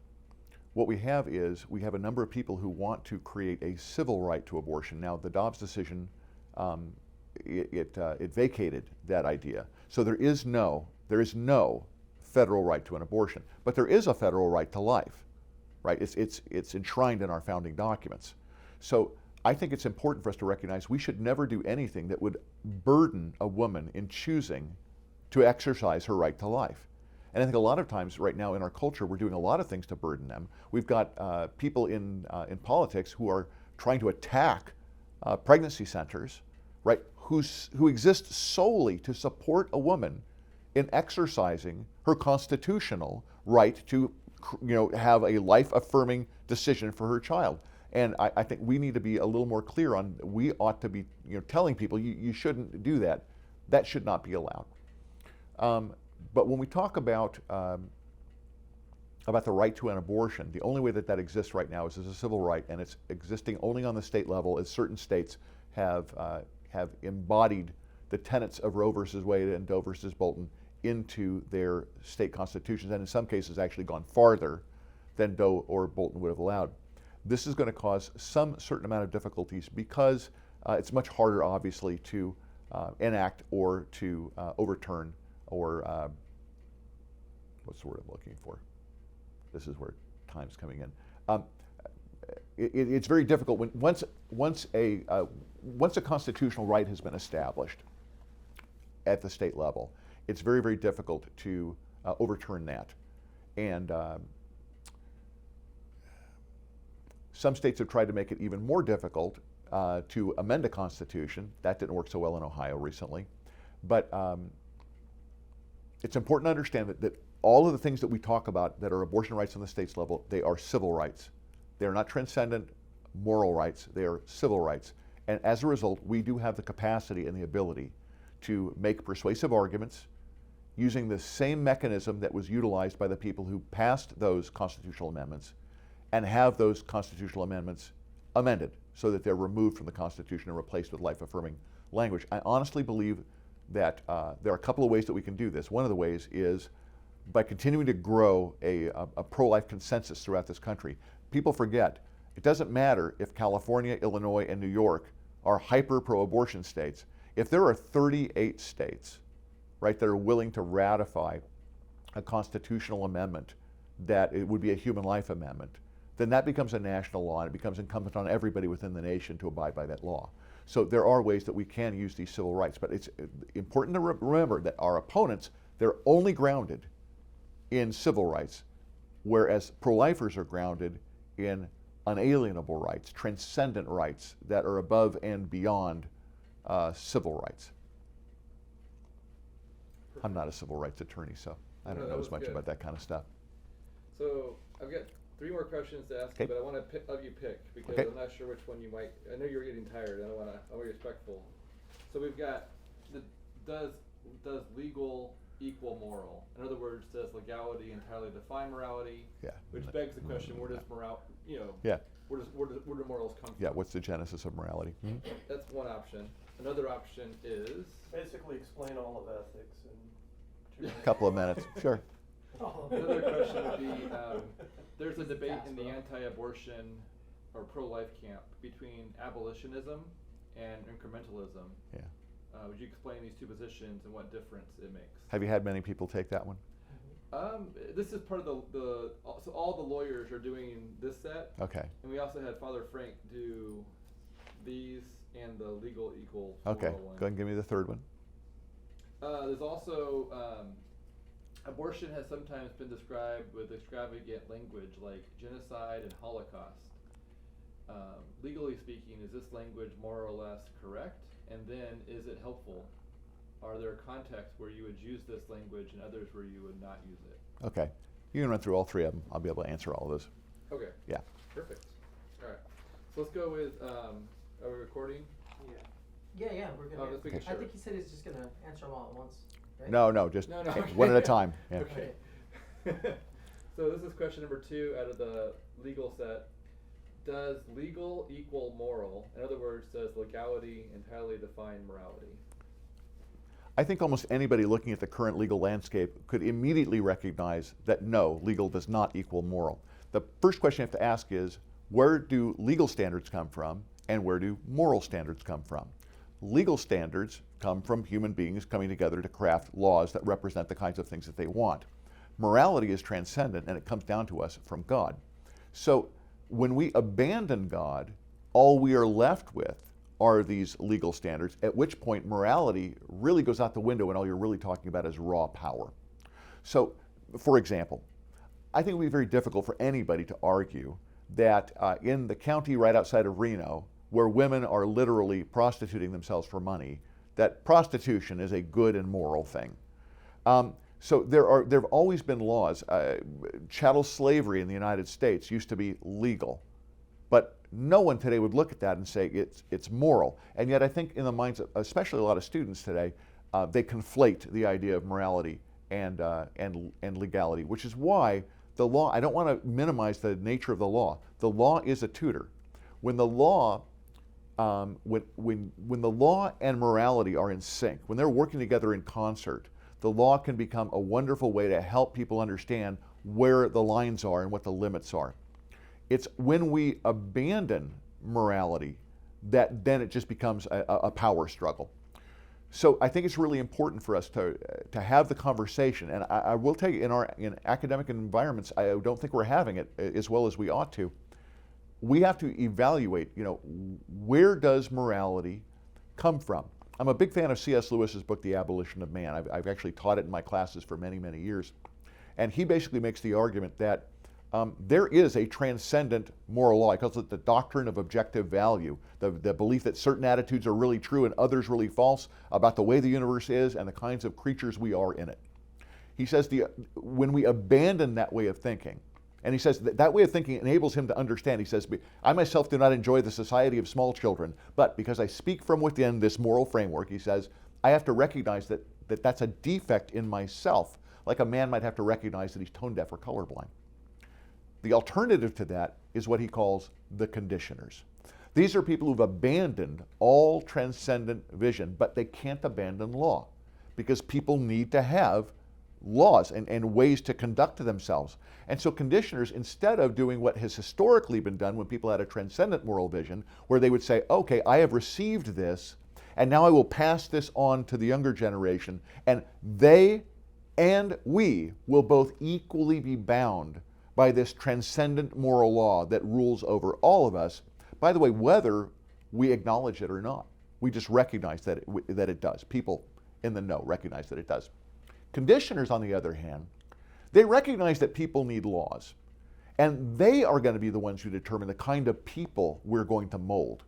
what we have is we have a number of people who want to create a civil right to abortion. Now, the Dobbs decision, it vacated that idea. So there is no federal right to an abortion, but there is a federal right to life, right? It's enshrined in our founding documents. So I think it's important for us to recognize we should never do anything that would burden a woman in choosing to exercise her right to life. And I think a lot of times right now in our culture, we're doing a lot of things to burden them. We've got people in politics who are trying to attack pregnancy centers, right, who exist solely to support a woman in exercising her constitutional right to, have a life-affirming decision for her child. And I think we need to be a little more clear on, we ought to be telling people you shouldn't do that. That should not be allowed. But when we talk about the right to an abortion, the only way that exists right now is as a civil right, and it's existing only on the state level, as certain states have embodied the tenets of Roe versus Wade and Doe versus Bolton into their state constitutions, and in some cases actually gone farther than Doe or Bolton would have allowed. This is going to cause some certain amount of difficulties because it's much harder, obviously, to enact or to overturn or what's the word I'm looking for? This is where time's coming in. It's very difficult when once a constitutional right has been established at the state level. It's very, very difficult to overturn that. And some states have tried to make it even more difficult to amend a constitution. That didn't work so well in Ohio recently. But it's important to understand that all of the things that we talk about that are abortion rights on the state's level, they are civil rights. They are not transcendent moral rights, they are civil rights. And as a result, we do have the capacity and the ability to make persuasive arguments using the same mechanism that was utilized by the people who passed those constitutional amendments and have those constitutional amendments amended so that they're removed from the Constitution and replaced with life-affirming language. I honestly believe that there are a couple of ways that we can do this. One of the ways is by continuing to grow a pro-life consensus throughout this country. People forget, it doesn't matter if California, Illinois, and New York are hyper pro-abortion states. If there are 38 states, right, that are willing to ratify a constitutional amendment that it would be a human life amendment, then that becomes a national law and it becomes incumbent on everybody within the nation to abide by that law. So there are ways that we can use these civil rights, but it's important to remember that our opponents, they're only grounded in civil rights, whereas pro-lifers are grounded in unalienable rights, transcendent rights that are above and beyond civil rights. I'm not a civil rights attorney, so I don't know as much about that kind of stuff. So I've got 3 more questions to ask you, but I want to let you pick because I'm not sure which one you might. I know you're getting tired. I want to be respectful. So we've got does legal equal moral? In other words, does legality entirely define morality? Yeah. Which begs the question: where does morality? Where do morals come from? Yeah. What's the genesis of morality? That's one option. Another option is basically explain all of ethics in a couple of minutes. Sure. Another question would be, there's a debate in the anti-abortion or pro-life camp between abolitionism and incrementalism. Yeah. Would you explain these two positions and what difference it makes? Have you had many people take that one? This is part of so all the lawyers are doing this set. Okay. And we also had Father Frank do these and the legal equal Okay, moral one. go ahead and give me the third one. There's also abortion has sometimes been described with extravagant language like genocide and Holocaust. Legally speaking, is this language more or less correct? And then, is it helpful? Are there contexts where you would use this language and others where you would not use it? Okay, you can run through all three of them. I'll be able to answer all of those. Okay. Yeah. Perfect. All right. So let's go with, are we recording? Yeah, we're gonna. Oh, let's make it I short. think he said he's just gonna answer them all at once, right? No, just No, okay. one at a time. Yeah. Okay. So this is question number 2 out of the legal set. Does legal equal moral? In other words, does legality entirely define morality? I think almost anybody looking at the current legal landscape could immediately recognize that no, legal does not equal moral. The first question you have to ask is, where do legal standards come from and where do moral standards come from? Legal standards come from human beings coming together to craft laws that represent the kinds of things that they want. Morality is transcendent and it comes down to us from God. So when we abandon God, all we are left with are these legal standards, at which point morality really goes out the window and all you're really talking about is raw power. So, for example, I think it would be very difficult for anybody to argue that in the county right outside of Reno, where women are literally prostituting themselves for money, that prostitution is a good and moral thing. So there have always been laws. Chattel slavery in the United States used to be legal, but no one today would look at that and say it's moral. And yet I think in the minds of especially a lot of students today, they conflate the idea of morality and legality, which is why the law, I don't want to minimize the nature of the law. The law is a tutor. When the law when the law and morality are in sync, when they're working together in concert, the law can become a wonderful way to help people understand where the lines are and what the limits are. It's when we abandon morality that then it just becomes a power struggle. So I think it's really important for us to have the conversation, and I will tell you, in academic environments, I don't think we're having it as well as we ought to. We have to evaluate, where does morality come from? I'm a big fan of C.S. Lewis's book, The Abolition of Man. I've actually taught it in my classes for many, many years. And he basically makes the argument that there is a transcendent moral law. He calls it the doctrine of objective value, the belief that certain attitudes are really true and others really false about the way the universe is and the kinds of creatures we are in it. He says when we abandon that way of thinking, and he says that way of thinking enables him to understand. He says, I myself do not enjoy the society of small children, but because I speak from within this moral framework, he says, I have to recognize that that's a defect in myself, like a man might have to recognize that he's tone deaf or colorblind. The alternative to that is what he calls the conditioners. These are people who've abandoned all transcendent vision, but they can't abandon law because people need to have laws and ways to conduct themselves. And so conditioners, instead of doing what has historically been done when people had a transcendent moral vision, where they would say, okay, I have received this, and now I will pass this on to the younger generation, and they and we will both equally be bound by this transcendent moral law that rules over all of us, by the way, whether we acknowledge it or not. We just recognize that it does. People in the know recognize that it does. Conditioners, on the other hand, they recognize that people need laws, and they are going to be the ones who determine the kind of people we're going to mold.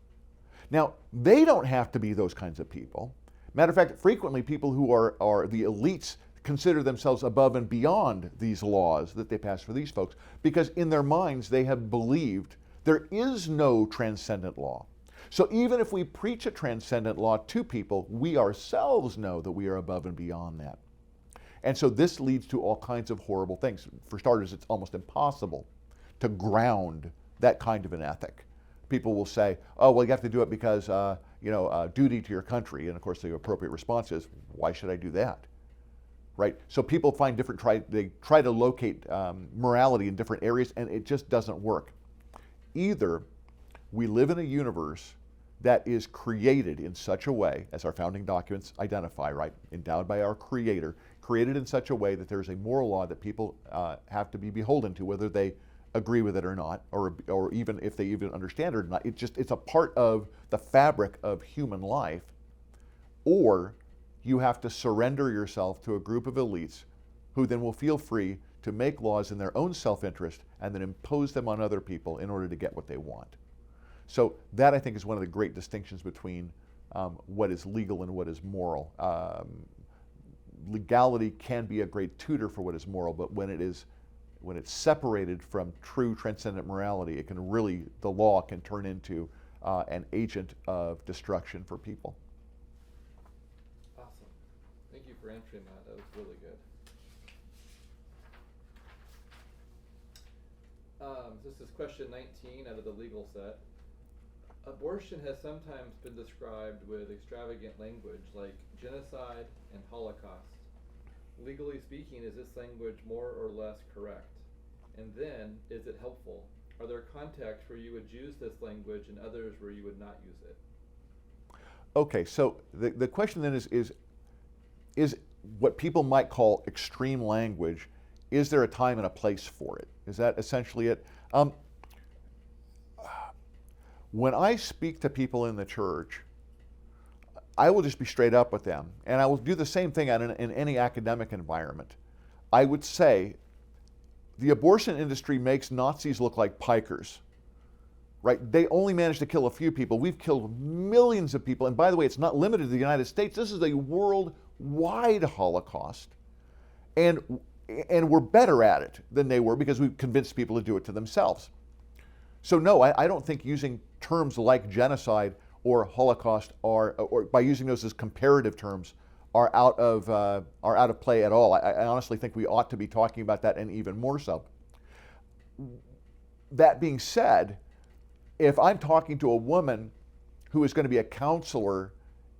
Now, they don't have to be those kinds of people. Matter of fact, frequently people who are the elites consider themselves above and beyond these laws that they pass for these folks, because in their minds they have believed there is no transcendent law. So even if we preach a transcendent law to people, we ourselves know that we are above and beyond that. And so this leads to all kinds of horrible things. For starters, it's almost impossible to ground that kind of an ethic. People will say, oh, well, you have to do it because, duty to your country. And of course, the appropriate response is, why should I do that? Right? So people find they try to locate morality in different areas, and it just doesn't work. Either we live in a universe that is created in such a way, as our founding documents identify, right? Endowed by our Creator, created in such a way that there's a moral law that people have to be beholden to, whether they agree with it or not, or even if they even understand it or not. It's a part of the fabric of human life. Or you have to surrender yourself to a group of elites who then will feel free to make laws in their own self-interest and then impose them on other people in order to get what they want. So that, I think, is one of the great distinctions between what is legal and what is moral. Legality can be a great tutor for what is moral, but when it's separated from true transcendent morality, the law can turn into an agent of destruction for people. Awesome. Thank you for answering that. That was really good. This is question 19 out of the legal set. Abortion has sometimes been described with extravagant language like genocide and Holocaust. Legally speaking, is this language more or less correct? And then, is it helpful? Are there contexts where you would use this language and others where you would not use it? Okay, so the question then is what people might call extreme language, is there a time and a place for it? Is that essentially it? When I speak to people in the church, I will just be straight up with them, and I will do the same thing in any academic environment. I would say, the abortion industry makes Nazis look like pikers, right? They only managed to kill a few people. We've killed millions of people, and by the way, it's not limited to the United States. This is a worldwide Holocaust, and we're better at it than they were because we've convinced people to do it to themselves. So no, I don't think using terms like genocide or Holocaust or by using those as comparative terms are out of play at all. I honestly think we ought to be talking about that, and even more so. That being said, if I'm talking to a woman who is going to be a counselor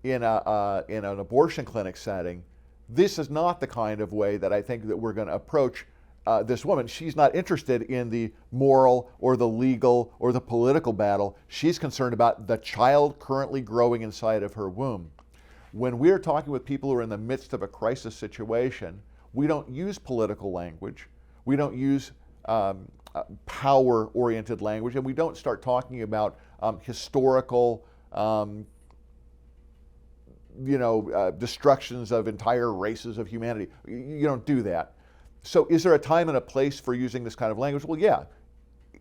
in an abortion clinic setting, this is not the kind of way that I think that we're going to approach this woman. She's not interested in the moral or the legal or the political battle. She's concerned about the child currently growing inside of her womb. When we're talking with people who are in the midst of a crisis situation, we don't use political language. We don't use power-oriented language, and we don't start talking about historical destructions of entire races of humanity. You don't do that. So is there a time and a place for using this kind of language? Well, yeah.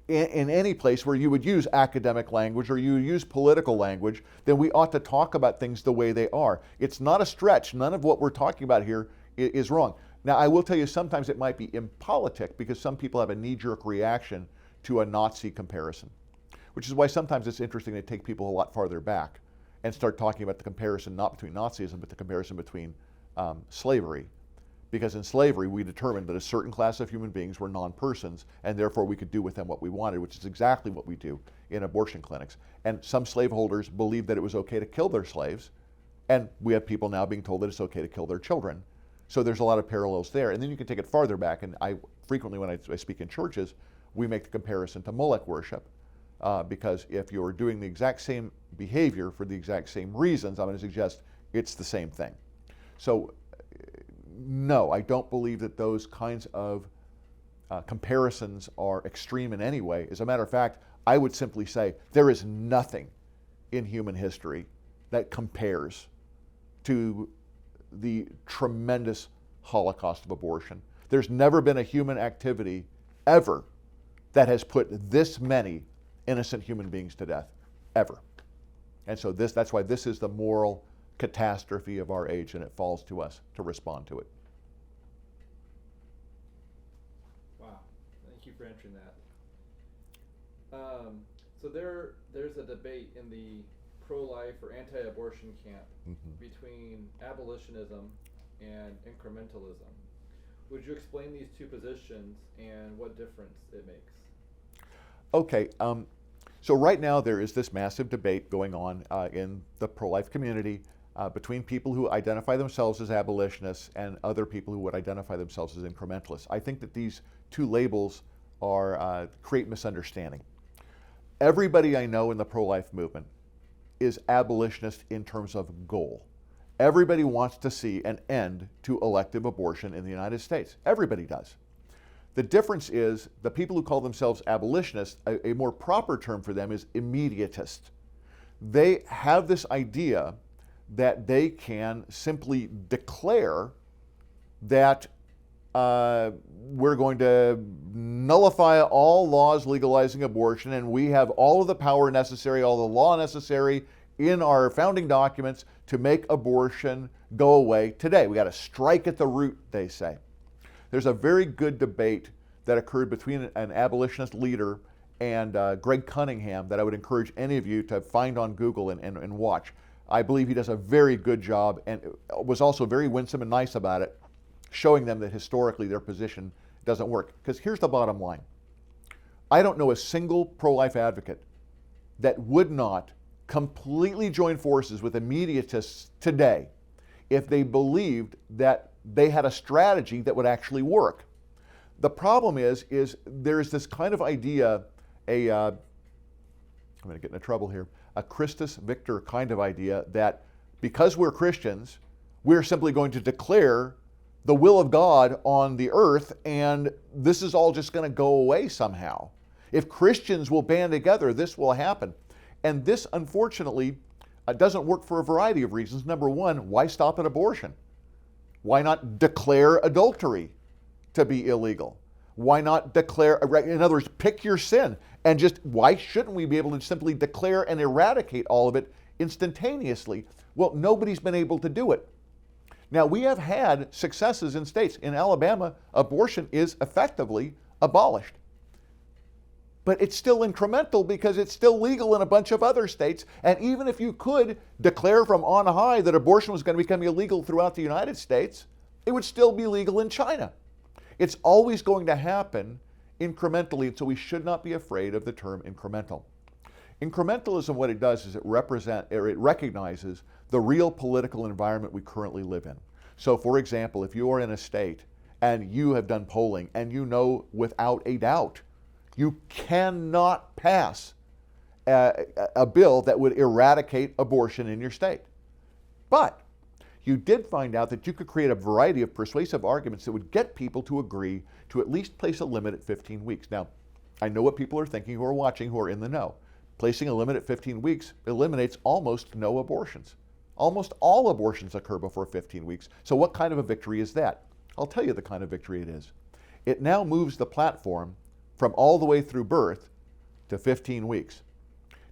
In any place where you would use academic language or you use political language, then we ought to talk about things the way they are. It's not a stretch. None of what we're talking about here is wrong. Now, I will tell you, sometimes it might be impolitic because some people have a knee-jerk reaction to a Nazi comparison, which is why sometimes it's interesting to take people a lot farther back and start talking about the comparison not between Nazism, but the comparison between slavery. Because in slavery, we determined that a certain class of human beings were non-persons, and therefore we could do with them what we wanted, which is exactly what we do in abortion clinics. And some slaveholders believed that it was okay to kill their slaves, and we have people now being told that it's okay to kill their children. So there's a lot of parallels there. And then you can take it farther back, and I frequently, when I speak in churches, we make the comparison to Molech worship, because if you're doing the exact same behavior for the exact same reasons, I'm going to suggest it's the same thing. So no, I don't believe that those kinds of comparisons are extreme in any way. As a matter of fact, I would simply say there is nothing in human history that compares to the tremendous Holocaust of abortion. There's never been a human activity ever that has put this many innocent human beings to death, ever. And so that's why this is the moral catastrophe of our age, and it falls to us to respond to it. Wow, thank you for answering that. So there's a debate in the pro-life or anti-abortion camp between abolitionism and incrementalism. Would you explain these two positions and what difference it makes? Okay, so right now there is this massive debate going on in the pro-life community between people who identify themselves as abolitionists and other people who would identify themselves as incrementalists. I think that these two labels create misunderstanding. Everybody I know in the pro-life movement is abolitionist in terms of goal. Everybody wants to see an end to elective abortion in the United States. Everybody does. The difference is the people who call themselves abolitionists, a more proper term for them is immediatist. They have this idea that they can simply declare that we're going to nullify all laws legalizing abortion, and we have all of the power necessary, all the law necessary in our founding documents to make abortion go away today. We got to strike at the root, they say. There's a very good debate that occurred between an abolitionist leader and Greg Cunningham that I would encourage any of you to find on Google and watch. I believe he does a very good job and was also very winsome and nice about it, showing them that historically their position doesn't work. Because here's the bottom line. I don't know a single pro-life advocate that would not completely join forces with immediatists today if they believed that they had a strategy that would actually work. The problem is there's this kind of idea, I'm going to get into trouble here, a Christus Victor kind of idea that because we're Christians, we're simply going to declare the will of God on the earth and this is all just going to go away somehow. If Christians will band together, this will happen. And this, unfortunately, doesn't work for a variety of reasons. Number one, why stop at abortion? Why not declare adultery to be illegal? Why not declare, in other words, pick your sin and just, why shouldn't we be able to simply declare and eradicate all of it instantaneously? Well, nobody's been able to do it. Now, we have had successes in states. In Alabama, abortion is effectively abolished. But it's still incremental because it's still legal in a bunch of other states. And even if you could declare from on high that abortion was going to become illegal throughout the United States, it would still be legal in China. It's always going to happen incrementally, so we should not be afraid of the term incremental. Incrementalism, what it does is it recognizes the real political environment we currently live in. So for example, if you are in a state and you have done polling and you know without a doubt you cannot pass a bill that would eradicate abortion in your state. But you did find out that you could create a variety of persuasive arguments that would get people to agree to at least place a limit at 15 weeks. Now, I know what people are thinking who are watching, who are in the know. Placing a limit at 15 weeks eliminates almost no abortions. Almost all abortions occur before 15 weeks. So what kind of a victory is that? I'll tell you the kind of victory it is. It now moves the platform from all the way through birth to 15 weeks.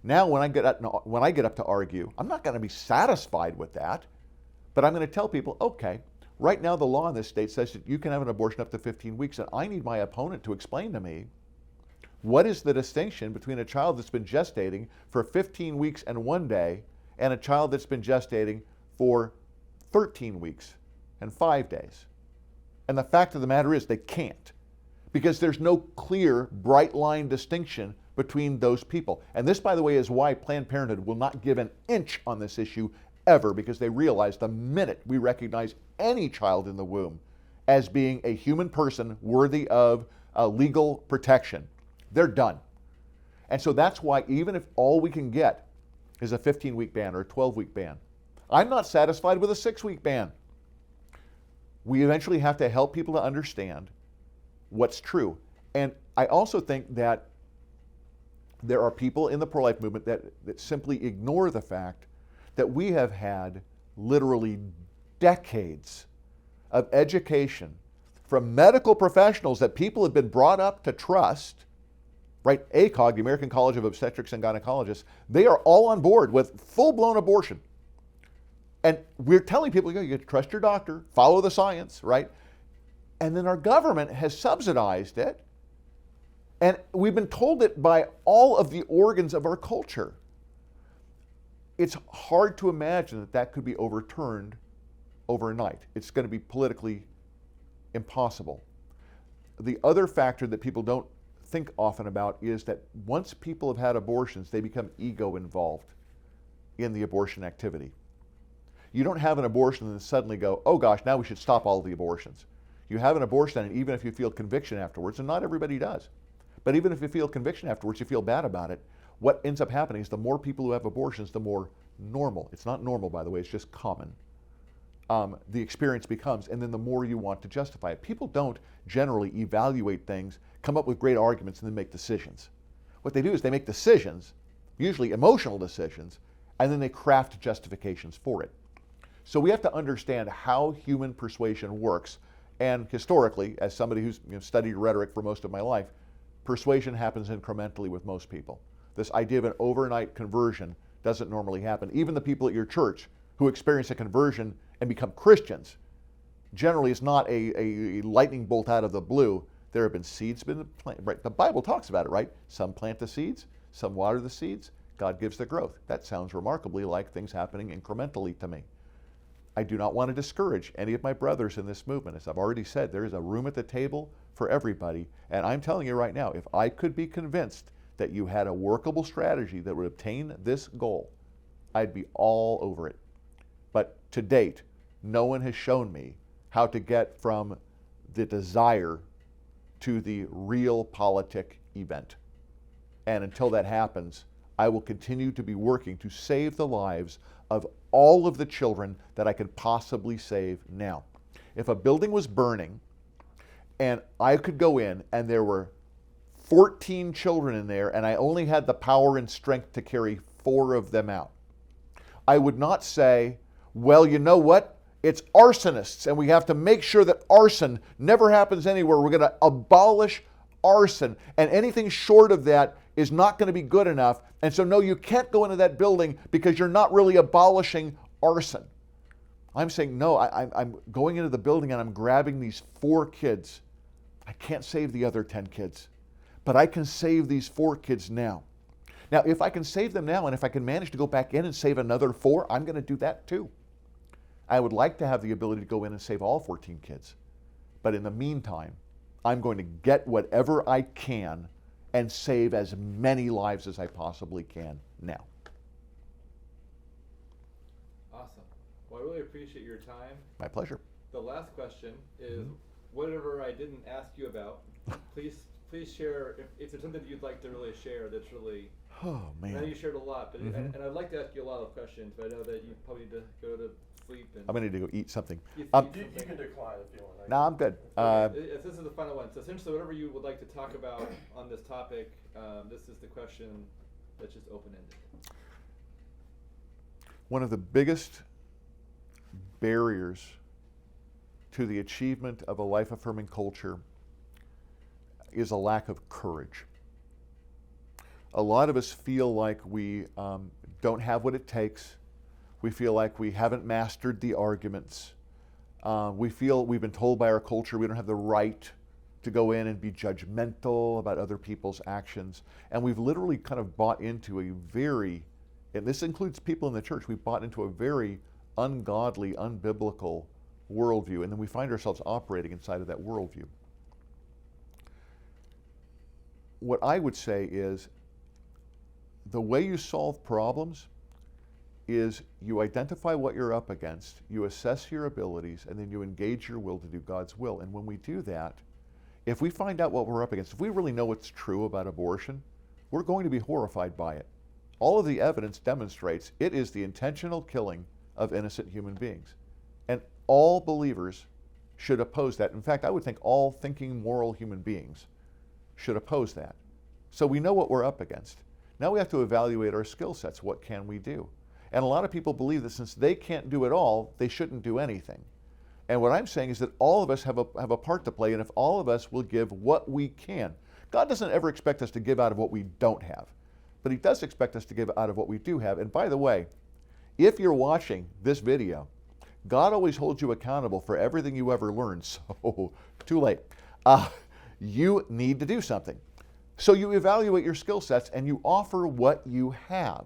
Now when I get up to argue, I'm not going to be satisfied with that, but I'm going to tell people, okay, right now the law in this state says that you can have an abortion up to 15 weeks, and I need my opponent to explain to me what is the distinction between a child that's been gestating for 15 weeks and 1 day and a child that's been gestating for 13 weeks and 5 days. And the fact of the matter is they can't, because there's no clear, bright line distinction between those people. And this, by the way, is why Planned Parenthood will not give an inch on this issue ever, because they realize the minute we recognize any child in the womb as being a human person worthy of legal protection, they're done. And so that's why even if all we can get is a 15-week ban or a 12-week ban, I'm not satisfied with a 6-week ban. We eventually have to help people to understand what's true. And I also think that there are people in the pro-life movement that simply ignore the fact that we have had literally decades of education from medical professionals that people have been brought up to trust, right? ACOG, the American College of Obstetrics and Gynecologists, they are all on board with full-blown abortion. And we're telling people, you have to trust your doctor, follow the science, right? And then our government has subsidized it, and we've been told it by all of the organs of our culture. It's hard to imagine that that could be overturned overnight. It's going to be politically impossible. The other factor that people don't think often about is that once people have had abortions, they become ego involved in the abortion activity. You don't have an abortion and then suddenly go, oh gosh, now we should stop all the abortions. You have an abortion, and even if you feel conviction afterwards, and not everybody does, but even if you feel conviction afterwards, you feel bad about it, what ends up happening is the more people who have abortions, the more normal. It's not normal, by the way, it's just common. the experience becomes, and then the more you want to justify it. People don't generally evaluate things, come up with great arguments, and then make decisions. What they do is they make decisions, usually emotional decisions, and then they craft justifications for it. So we have to understand how human persuasion works, and historically, as somebody who's studied rhetoric for most of my life, persuasion happens incrementally with most people. This idea of an overnight conversion doesn't normally happen. Even the people at your church who experience a conversion and become Christians, generally it's not a lightning bolt out of the blue. There have been seeds been planted. Right? The Bible talks about it, right? Some plant the seeds, some water the seeds, God gives the growth. That sounds remarkably like things happening incrementally to me. I do not want to discourage any of my brothers in this movement. As I've already said, there is a room at the table for everybody. And I'm telling you right now, if I could be convinced that you had a workable strategy that would obtain this goal, I'd be all over it. But to date, no one has shown me how to get from the desire to the real politic event. And until that happens, I will continue to be working to save the lives of all of the children that I could possibly save now. If a building was burning and I could go in and there were 14 children in there and I only had the power and strength to carry 4 of them out, I would not say, well, you know what? It's arsonists and we have to make sure that arson never happens anywhere. We're going to abolish arson, and anything short of that is not going to be good enough. And so, no, you can't go into that building because you're not really abolishing arson. I'm saying, no, I'm going into the building and I'm grabbing these 4 kids. I can't save the other 10 kids, but I can save these 4 kids now. Now, if I can save them now and if I can manage to go back in and save another 4, I'm going to do that too. I would like to have the ability to go in and save all 14 kids. But in the meantime, I'm going to get whatever I can and save as many lives as I possibly can now. Awesome. Well, I really appreciate your time. My pleasure. The last question is, whatever I didn't ask you about, please share, if there's something that you'd like to really share that's really, Oh, man. I know you shared a lot, but and I'd like to ask you a lot of questions, but I know that you probably need to go to sleep. And I'm going to need to go eat something. you You can decline if you want. No, I'm good. This is the final one. So essentially, whatever you would like to talk about on this topic, this is the question that's just open-ended. One of the biggest barriers to the achievement of a life-affirming culture is a lack of courage. A lot of us feel like we don't have what it takes. We feel like we haven't mastered the arguments. We feel we've been told by our culture we don't have the right to go in and be judgmental about other people's actions. And we've literally kind of bought into a very, and this includes people in the church, we've bought into a very ungodly, unbiblical worldview, and then we find ourselves operating inside of that worldview. What I would say is the way you solve problems is you identify what you're up against, you assess your abilities, and then you engage your will to do God's will. And when we do that, if we find out what we're up against, if we really know what's true about abortion, we're going to be horrified by it. All of the evidence demonstrates it is the intentional killing of innocent human beings. And all believers should oppose that. In fact, I would think all thinking, moral human beings should oppose that. So we know what we're up against. Now we have to evaluate our skill sets. What can we do? And a lot of people believe that since they can't do it all, they shouldn't do anything. And what I'm saying is that all of us have a part to play, and if all of us will give what we can. God doesn't ever expect us to give out of what we don't have, but He does expect us to give out of what we do have. And by the way, if you're watching this video, God always holds you accountable for everything you ever learned, so too late. You need to do something. So you evaluate your skill sets and you offer what you have.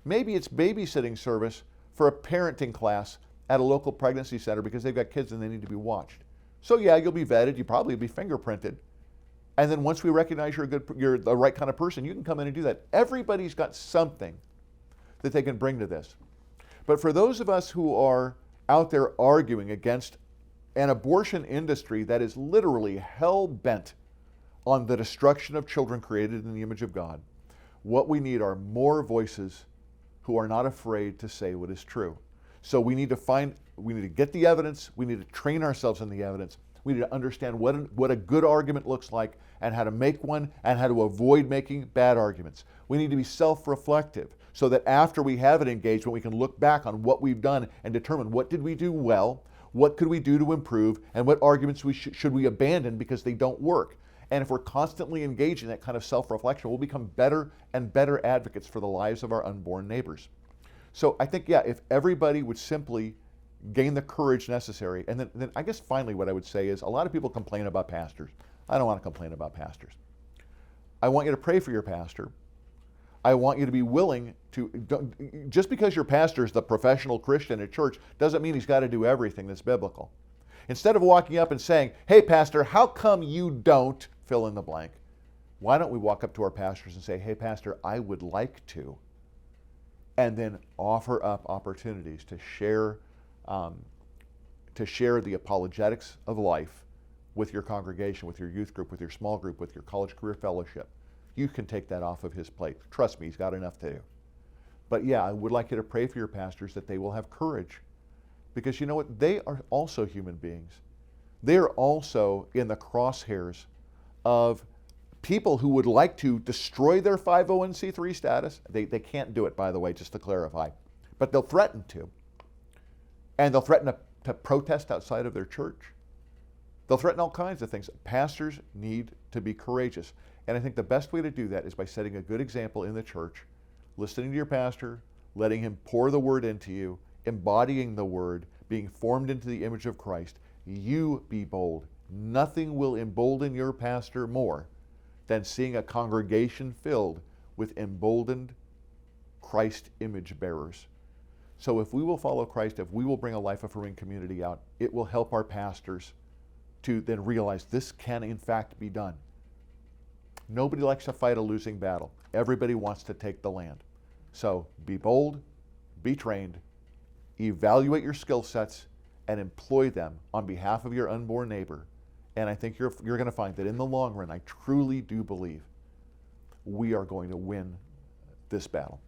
Maybe it's babysitting service for a parenting class at a local pregnancy center because they've got kids and they need to be watched. So yeah, you'll be vetted, you probably be fingerprinted. And then once we recognize you're the right kind of person, you can come in and do that. Everybody's got something that they can bring to this. But for those of us who are out there arguing against an abortion industry that is literally hell-bent on the destruction of children created in the image of God, what we need are more voices who are not afraid to say what is true. So we need to find to get the evidence. We need to train ourselves in the evidence. We need to understand what a good argument looks like and how to make one and how to avoid making bad arguments. We need to be self-reflective so that after we have an engagement, we can look back on what we've done and determine what did we do well, what could we do to improve, and what arguments should we abandon because they don't work. And if we're constantly engaged in that kind of self-reflection, we'll become better and better advocates for the lives of our unborn neighbors. So I think, yeah, if everybody would simply gain the courage necessary, and then I guess finally what I would say is a lot of people complain about pastors. I don't want to complain about pastors. I want you to pray for your pastor. I want you to be willing to, just because your pastor is the professional Christian at church doesn't mean he's got to do everything that's biblical. Instead of walking up and saying, hey pastor, how come you don't fill in the blank? Why don't we walk up to our pastors and say, hey pastor, I would like to, and then offer up opportunities to share the apologetics of life with your congregation, with your youth group, with your small group, with your college career fellowship. You can take that off of his plate. Trust me, he's got enough to do. But yeah, I would like you to pray for your pastors that they will have courage. Because you know what? They are also human beings. They are also in the crosshairs of people who would like to destroy their 501c3 status. They can't do it, by the way, just to clarify. But they'll threaten to. And they'll threaten to protest outside of their church. They'll threaten all kinds of things. Pastors need to be courageous. And I think the best way to do that is by setting a good example in the church, listening to your pastor, letting him pour the word into you, embodying the word, being formed into the image of Christ. You be bold. Nothing will embolden your pastor more than seeing a congregation filled with emboldened Christ image bearers. So if we will follow Christ, if we will bring a life-affirming community out, it will help our pastors to then realize this can in fact be done. Nobody likes to fight a losing battle. Everybody wants to take the land. So be bold, be trained, evaluate your skill sets, and employ them on behalf of your unborn neighbor. And I think you're going to find that in the long run, I truly do believe we are going to win this battle.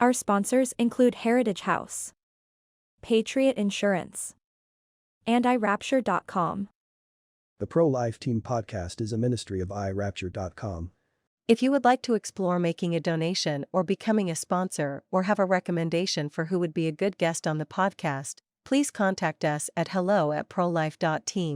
Our sponsors include Heritage House, Patriot Insurance, and iRapture.com. The Pro-Life Team podcast is a ministry of iRapture.com. If you would like to explore making a donation or becoming a sponsor or have a recommendation for who would be a good guest on the podcast, please contact us at hello@prolife.team.